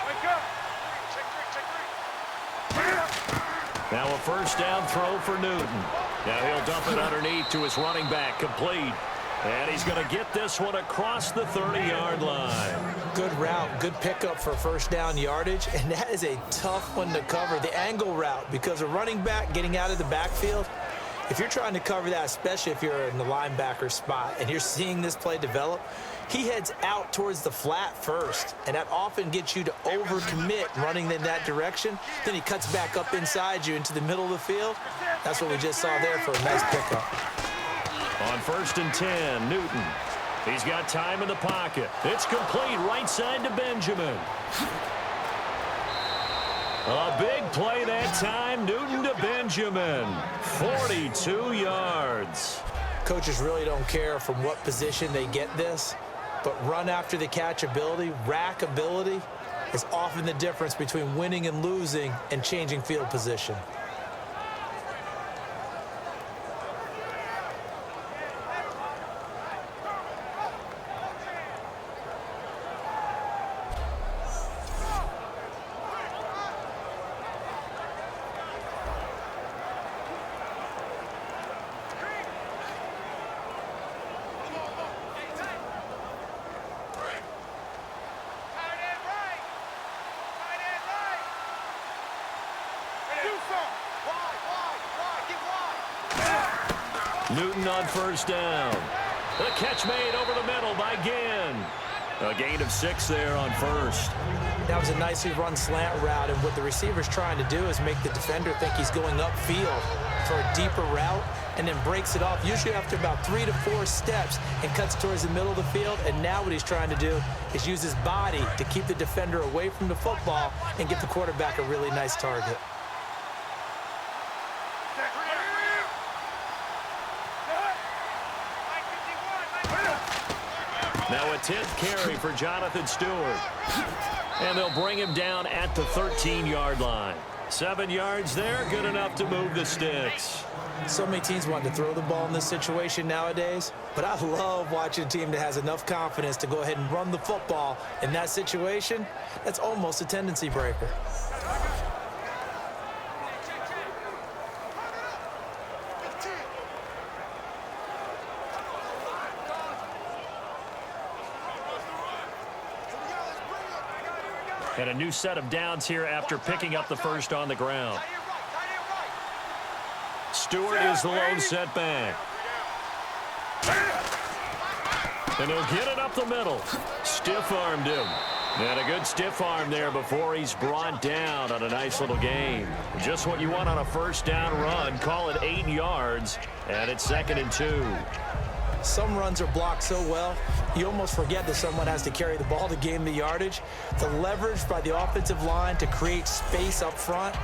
Wake up. Check 3. Now a first down throw for Newton. Now he'll dump it underneath to his running back, complete. And he's going to get this one across the 30-yard line. Good route, good pickup for first down yardage, and that is a tough one to cover. The angle route, because a running back getting out of the backfield, if you're trying to cover that, especially if you're in the linebacker spot and you're seeing this play develop, he heads out towards the flat first, and that often gets you to overcommit running in that direction. Then he cuts back up inside you into the middle of the field. That's what we just saw there for a nice pickup. On 1st and 10, Newton. He's got time in the pocket. It's complete right side to Benjamin. A big play that time. Newton to Benjamin. 42 yards. Coaches really don't care from what position they get this, but run after the catch ability, rack ability, is often the difference between winning and losing and changing field position. Newton on first down. The catch made over the middle by Ginn. A gain of 6 there on first. That was a nicely run slant route, and what the receiver's trying to do is make the defender think he's going upfield for a deeper route and then breaks it off, usually after about 3 to 4 steps, and cuts towards the middle of the field. And now what he's trying to do is use his body to keep the defender away from the football and get the quarterback a really nice target. Now a 10th carry for Jonathan Stewart. And they'll bring him down at the 13-yard line. 7 yards there, good enough to move the sticks. So many teams want to throw the ball in this situation nowadays, but I love watching a team that has enough confidence to go ahead and run the football in that situation. That's almost a tendency breaker. And a new set of downs here after picking up the first on the ground. Stewart is the lone setback. And he'll get it up the middle. Stiff-armed him. And a good stiff arm there before he's brought down on a nice little game. Just what you want on a first down run. Call it 8 yards, and it's 2nd and 2. Some runs are blocked so well, you almost forget that someone has to carry the ball to gain the yardage. The leverage by the offensive line to create space up front,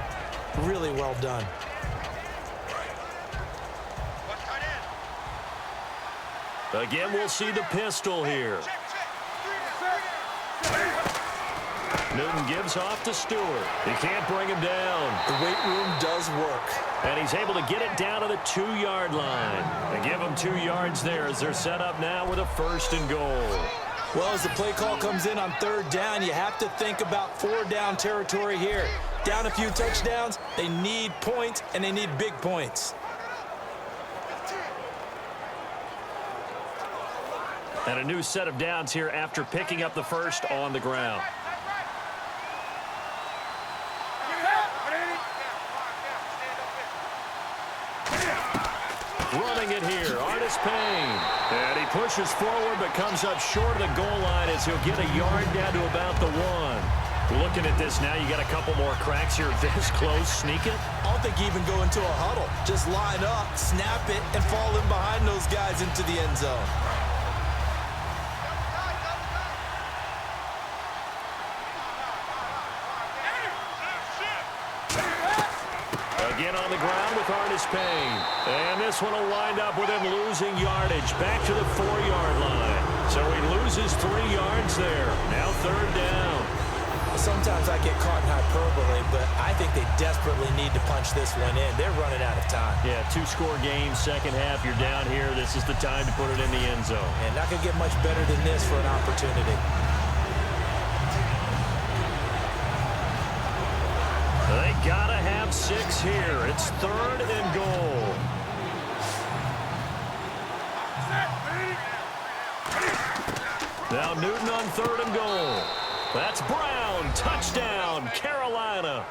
really well done. Again, we'll see the pistol here. Newton gives off to Stewart. He can't bring him down. The weight room does work. And he's able to get it down to the 2-yard line. They give him 2 yards there as they're set up now with a 1st and goal. Well, as the play call comes in on 3rd down, you have to think about 4-down territory here. Down a few touchdowns, they need points, and they need big points. And a new set of downs here after picking up the first on the ground. Running it here, Artis Payne. And he pushes forward but comes up short of the goal line as he'll get a yard down to about the 1. Looking at this now, you got a couple more cracks here this close. Sneak it. I don't think you even go into a huddle. Just line up, snap it, and fall in behind those guys into the end zone. Again on the ground with Artis Payne. And this one will wind up with him losing yardage back to the 4-yard line. So he loses 3 yards there. Now 3rd down. Sometimes I get caught in hyperbole, but I think they desperately need to punch this one in. They're running out of time. Yeah, 2-score game, second half. You're down here. This is the time to put it in the end zone. And not going to get much better than this for an opportunity. They gotta have 6 here. It's 3rd and goal. Now Newton on 3rd and goal. That's Brown. Touchdown, Carolina.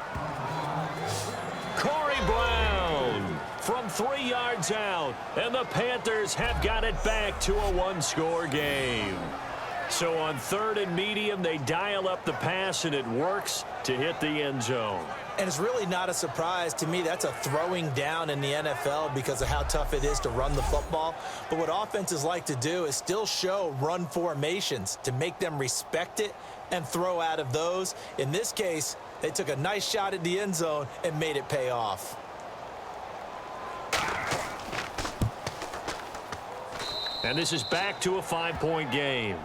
Corey Brown from 3 yards out. And the Panthers have got it back to a 1-score game. So on 3rd and medium, they dial up the pass, and it works to hit the end zone. And it's really not a surprise to me. That's a throwing down in the NFL because of how tough it is to run the football. But what offenses like to do is still show run formations to make them respect it and throw out of those. In this case, they took a nice shot at the end zone and made it pay off. And this is back to a 5-point game.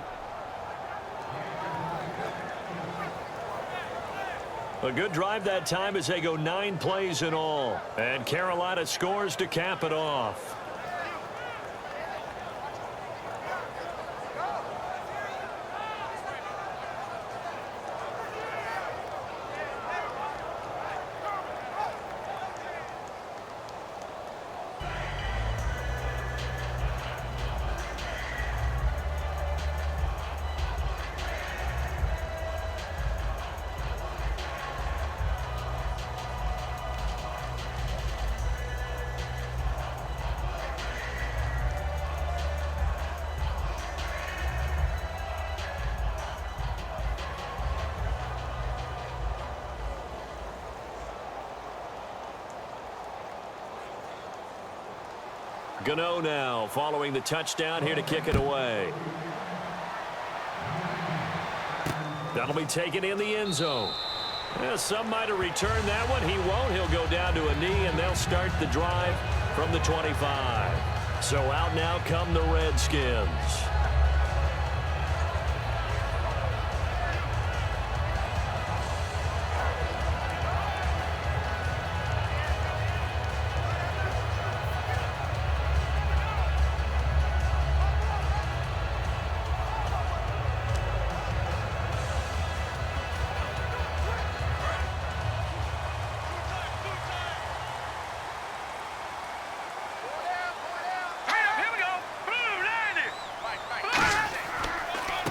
A good drive that time as they go 9 plays in all. And Carolina scores to cap it off. Gano now following the touchdown here to kick it away. That'll be taken in the end zone. Some might have returned that one. He won't. He'll go down to a knee, and they'll start the drive from the 25. So out now come the Redskins.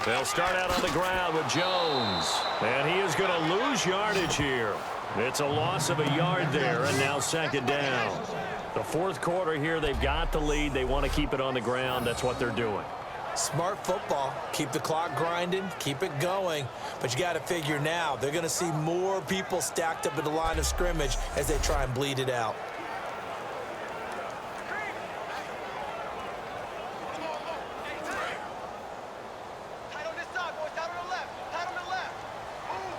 They'll start out on the ground with Jones. And he is going to lose yardage here. It's a loss of a yard there, and now second down. The fourth quarter here, they've got the lead. They want to keep it on the ground. That's what they're doing. Smart football. Keep the clock grinding. Keep it going. But you got to figure now, they're going to see more people stacked up at the line of scrimmage as they try and bleed it out. Tight on this side, boys. Down on the left. Tight on the left. Move.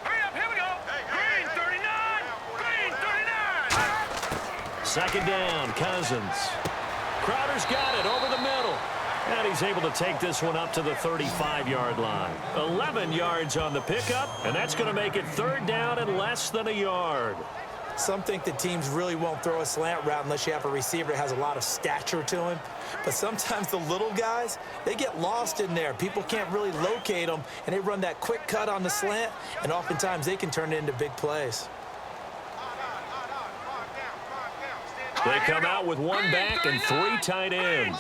Hurry up. Here we go. Green 39. Green 39. Second down, Cousins. Crowder's got it over the middle. And he's able to take this one up to the 35-yard line. 11 yards on the pickup, and that's going to make it third down and less than a yard. Some think that teams really won't throw a slant route unless you have a receiver that has a lot of stature to him. But sometimes the little guys, they get lost in there. People can't really locate them, and they run that quick cut on the slant, and oftentimes they can turn it into big plays. They come out with one back and three tight ends.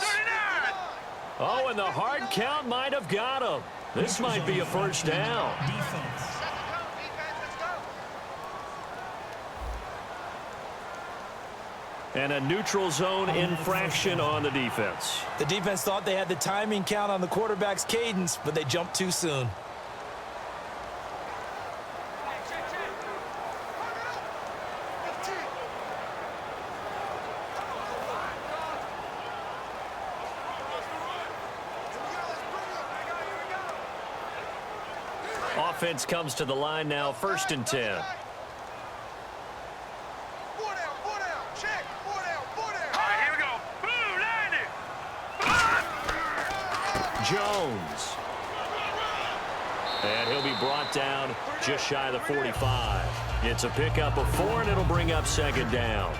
Oh, and the hard count might have got him. This might be a first down. Defense. And a neutral zone infraction on the defense. The defense thought they had the timing count on the quarterback's cadence, but they jumped too soon. Offense comes to the line now, 1st and 10. Jones. And he'll be brought down just shy of the 45. It's a pickup of 4, and it'll bring up second down.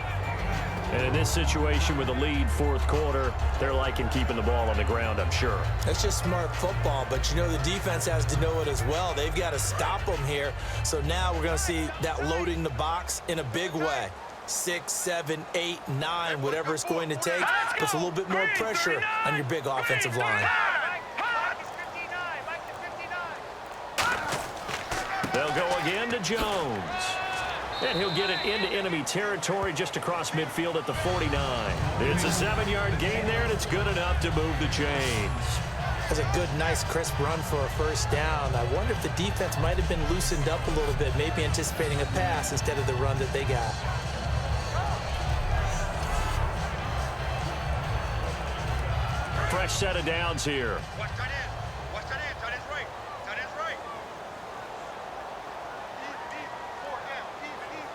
And in this situation with the lead fourth quarter, they're liking keeping the ball on the ground, I'm sure. That's just smart football, but you know the defense has to know it as well. They've got to stop them here. So now we're going to see that loading the box in a big way. 6, 7, 8, 9, whatever it's going to take, puts a little bit more pressure on your big offensive line. They'll go again to Jones. And he'll get it into enemy territory just across midfield at the 49. It's a 7-yard gain there, and it's good enough to move the chains. That's a good, nice, crisp run for a first down. I wonder if the defense might have been loosened up a little bit, maybe anticipating a pass instead of the run that they got. Fresh set of downs here. Watch tight end. Watch tight end. Tight end's right. Tight end's right.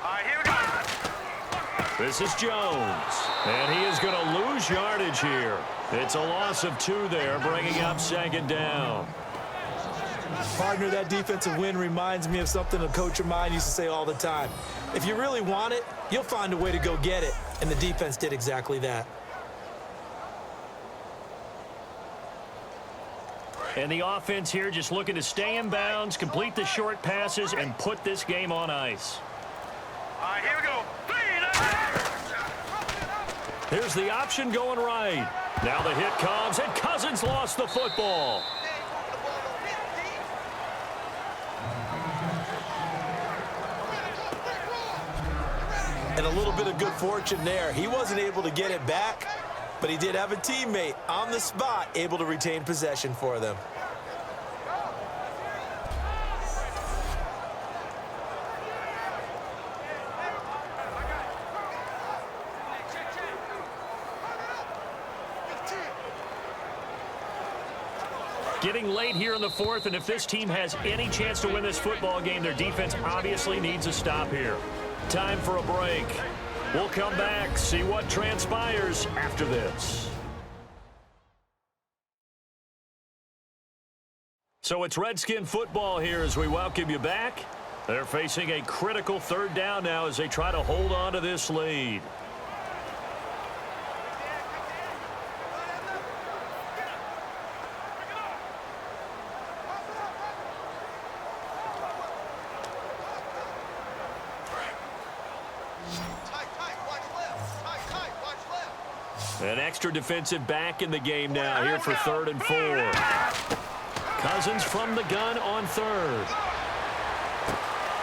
All right, here we go. This is Jones. And he is going to lose yardage here. It's a loss of 2 there, bringing up second down. Partner, that defensive win reminds me of something a coach of mine used to say all the time. If you really want it, you'll find a way to go get it. And the defense did exactly that. And the offense here just looking to stay in bounds, complete the short passes, and put this game on ice. All right, here we go. Here's the option going right. Now the hit comes, and Cousins lost the football. And a little bit of good fortune there. He wasn't able to get it back, but he did have a teammate on the spot able to retain possession for them. Getting late here in the fourth, and if this team has any chance to win this football game, their defense obviously needs a stop here. Time for a break. We'll come back, see what transpires after this. So it's Redskin football here as we welcome you back. They're facing a critical third down now as they try to hold on to this lead. An extra defensive back in the game now here for 3rd and 4. Cousins from the gun on 3rd.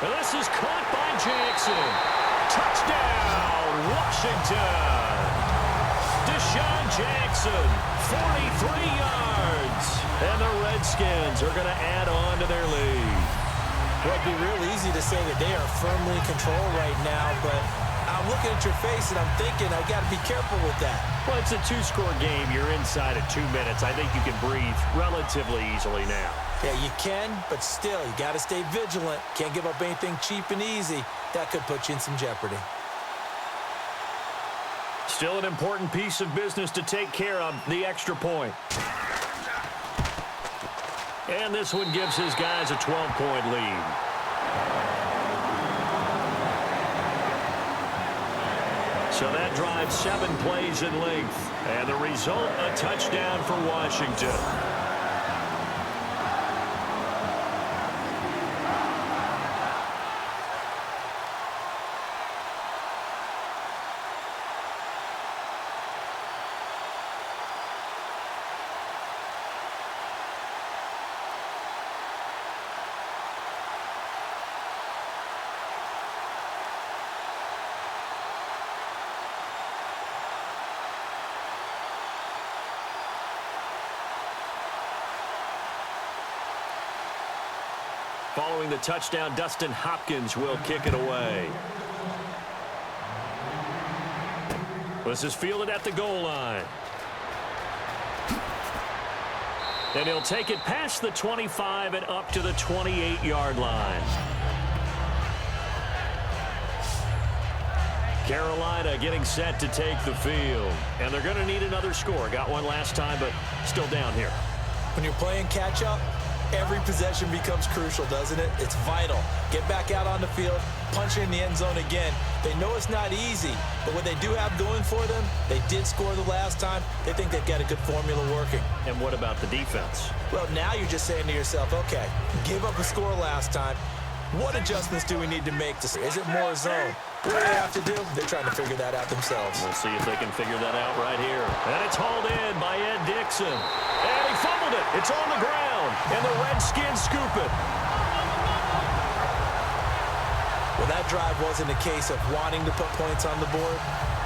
And this is caught by Jackson. Touchdown, Washington. Deshaun Jackson, 43 yards. And the Redskins are going to add on to their lead. Well, it'd be real easy to say that they are firmly in control right now, but I'm looking at your face and I'm thinking I got to be careful with that. Well, it's a 2-score game. You're inside of 2 minutes. I think you can breathe relatively easily now. Yeah, you can, but still, you got to stay vigilant. Can't give up anything cheap and easy. That could put you in some jeopardy. Still an important piece of business to take care of, the extra point. And this one gives his guys a 12-point lead. So that drives 7 plays in length. And the result, a touchdown for Washington. Following the touchdown, Dustin Hopkins will kick it away. This is fielded at the goal line. And he'll take it past the 25 and up to the 28-yard line. Carolina getting set to take the field. And they're going to need another score. Got one last time, but still down here. When you're playing catch-up, every possession becomes crucial, doesn't it? It's vital. Get back out on the field, punch in the end zone again. They know it's not easy, but what they do have going for them, they did score the last time. They think they've got a good formula working. And what about the defense? Well, now you're just saying to yourself, okay, give up a score last time. What adjustments do we need to make? Is it more zone? What do they have to do? They're trying to figure that out themselves. We'll see if they can figure that out right here. And it's hauled in by Ed Dixon. And he fumbled it. It's on the ground. And the Redskins scoop it. Well, that drive wasn't a case of wanting to put points on the board.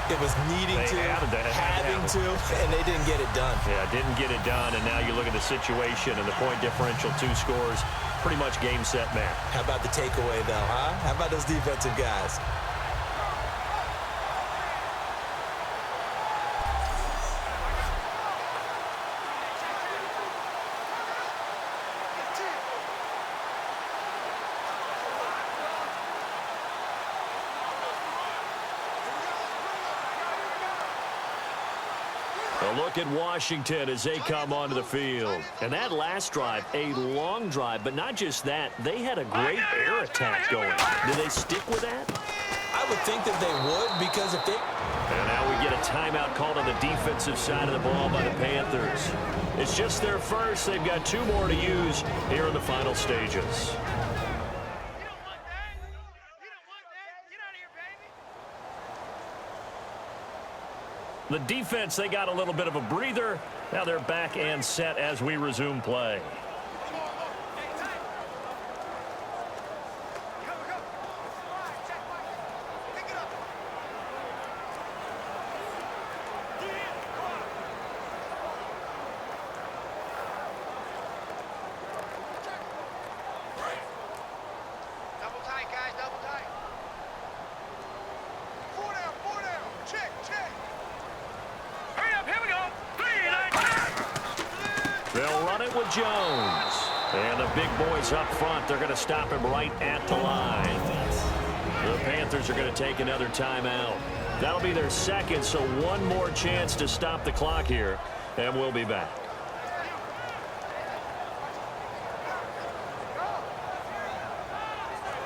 It was needing to, having to, and they didn't get it done. Yeah, didn't get it done, and now you look at the situation and the point differential, 2 scores, pretty much game, set, match. How about the takeaway, though, huh? How about those defensive guys? A look at Washington as they come onto the field. And that last drive, a long drive, but not just that. They had a great air attack going. Do they stick with that? I would think that they would, because if they... And now we get a timeout called on the defensive side of the ball by the Panthers. It's just their first. They've got 2 more to use here in the final stages. The defense, they got a little bit of a breather. Now they're back and set as we resume play. Double tight, guys, double tight. 4 down, 4 down. Check, check. Hurry up, here we go. 3, 9, 10. They'll run it with Jones. And the big boys up front, they're going to stop him right at the line. The Panthers are going to take another timeout. That'll be their second, so 1 more chance to stop the clock here, and we'll be back.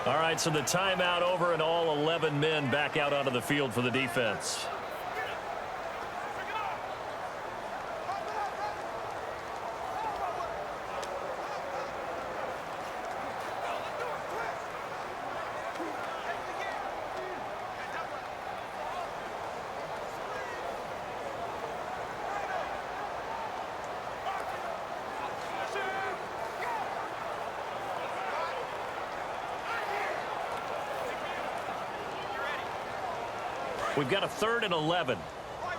All right, so the timeout over and all 11 men back out onto the field for the defense. We've got a 3rd and 11. Right.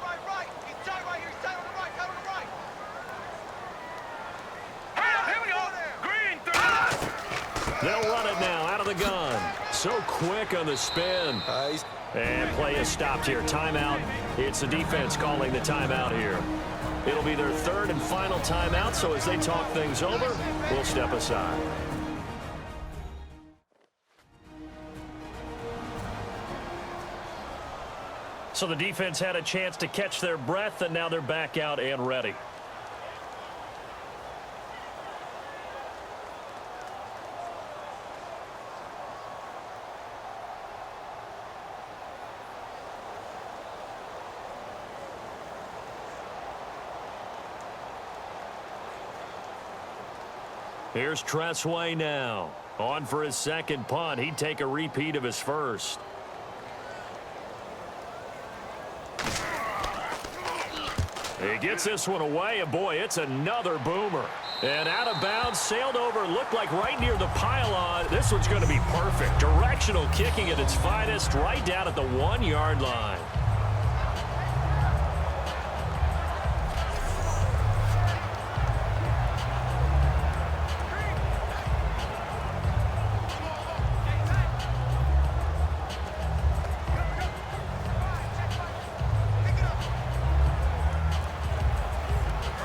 He's tight right here. He's tight on the right. Tight on the right. Here we go. Green, They'll run it now out of the gun. So quick on the spin. And play is stopped here. Timeout. It's the defense calling the timeout here. It'll be their 3rd and final timeout, so as they talk things over, we'll step aside. So the defense had a chance to catch their breath, and now they're back out and ready. Here's Tressway now. On for his 2nd punt. He'd take a repeat of his 1st. He gets this one away, and boy, it's another boomer. And out of bounds, sailed over, looked like right near the pylon. This one's going to be perfect. Directional kicking at its finest, right down at the 1-yard line.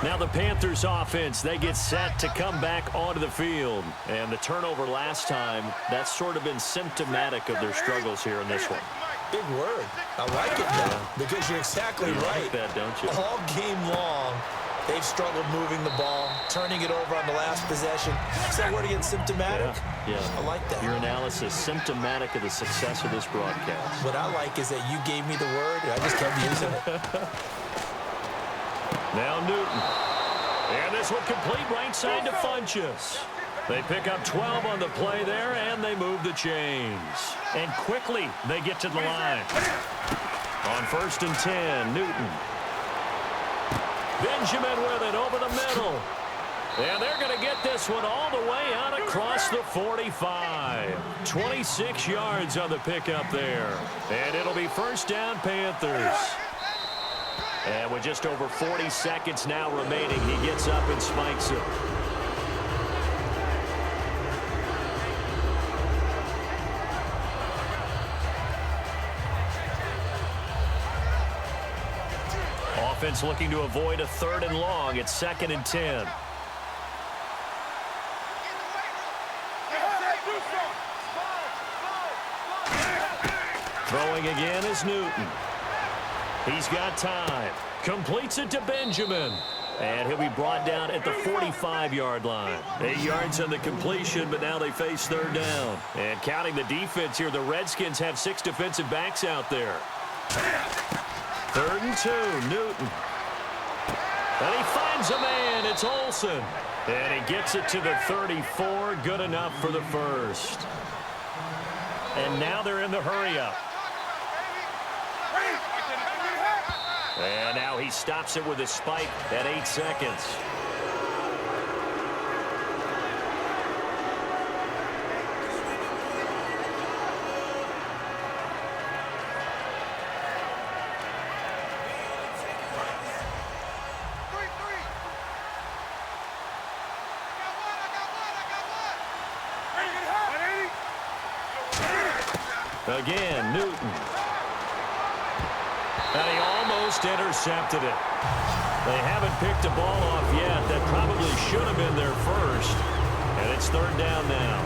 Now the Panthers offense, they get set to come back onto the field. And the turnover last time, that's sort of been symptomatic of their struggles here in this one. Big word. I like it, though, because you're exactly right. You like that, don't you? All game long, they've struggled moving the ball, turning it over on the last possession. Is that word again, symptomatic? Yeah. I like that. Your analysis, symptomatic of the success of this broadcast. What I like is that you gave me the word, and I just kept using it. Now Newton. And this one complete right side to Funchess. They pick up 12 on the play there, and they move the chains. And quickly, they get to the line. On 1st and 10, Newton. Benjamin with it over the middle. And they're going to get this one all the way out across the 45. 26 yards on the pickup there. And it'll be 1st down, Panthers. And with just over 40 seconds now remaining, he gets up and spikes it. Offense looking to avoid a 3rd and long. It's 2nd and 10. Throwing again is Newton. He's got time. Completes it to Benjamin. And he'll be brought down at the 45-yard line. 8 yards on the completion, but now they face 3rd down. And counting the defense here, the Redskins have 6 defensive backs out there. 3rd and 2, Newton. And he finds a man. It's Olsen. And he gets it to the 34. Good enough for the 1st. And now they're in the hurry-up. And now he stops it with a spike at 8 seconds. Again, Newton. And he almost intercepted it. They haven't picked a ball off yet. That probably should have been their 1st. And it's 3rd down now.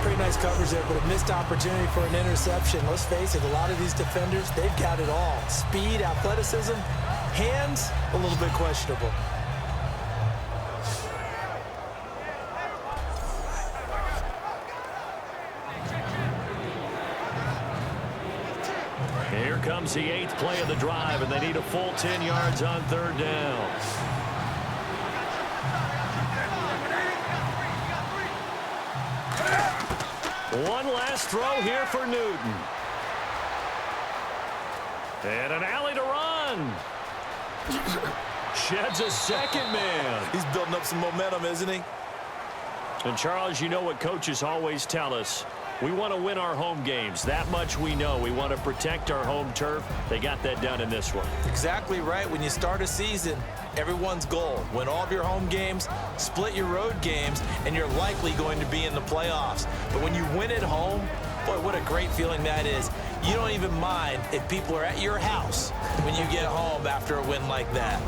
Pretty nice coverage there, but a missed opportunity for an interception. Let's face it, a lot of these defenders, they've got it all. Speed, athleticism, hands, a little bit questionable. Here comes the 8th play of the drive, and they need a full 10 yards on 3rd down. One last throw here for Newton. And an alley to run. Sheds a 2nd man. He's building up some momentum, isn't he? And Charles, you know what coaches always tell us. We want to win our home games. That much we know. We want to protect our home turf. They got that done in this one. Exactly right. When you start a season, everyone's goal: win all of your home games, split your road games, and you're likely going to be in the playoffs. But when you win at home, boy, what a great feeling that is. You don't even mind if people are at your house when you get home after a win like that.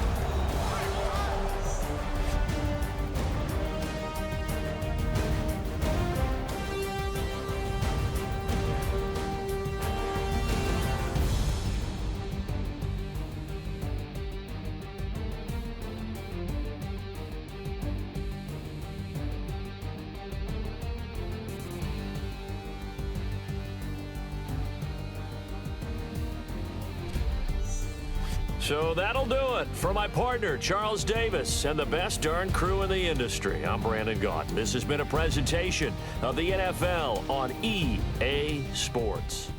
So that'll do it. For my partner, Charles Davis, and the best darn crew in the industry, I'm Brandon Gaughan. This has been a presentation of the NFL on EA Sports.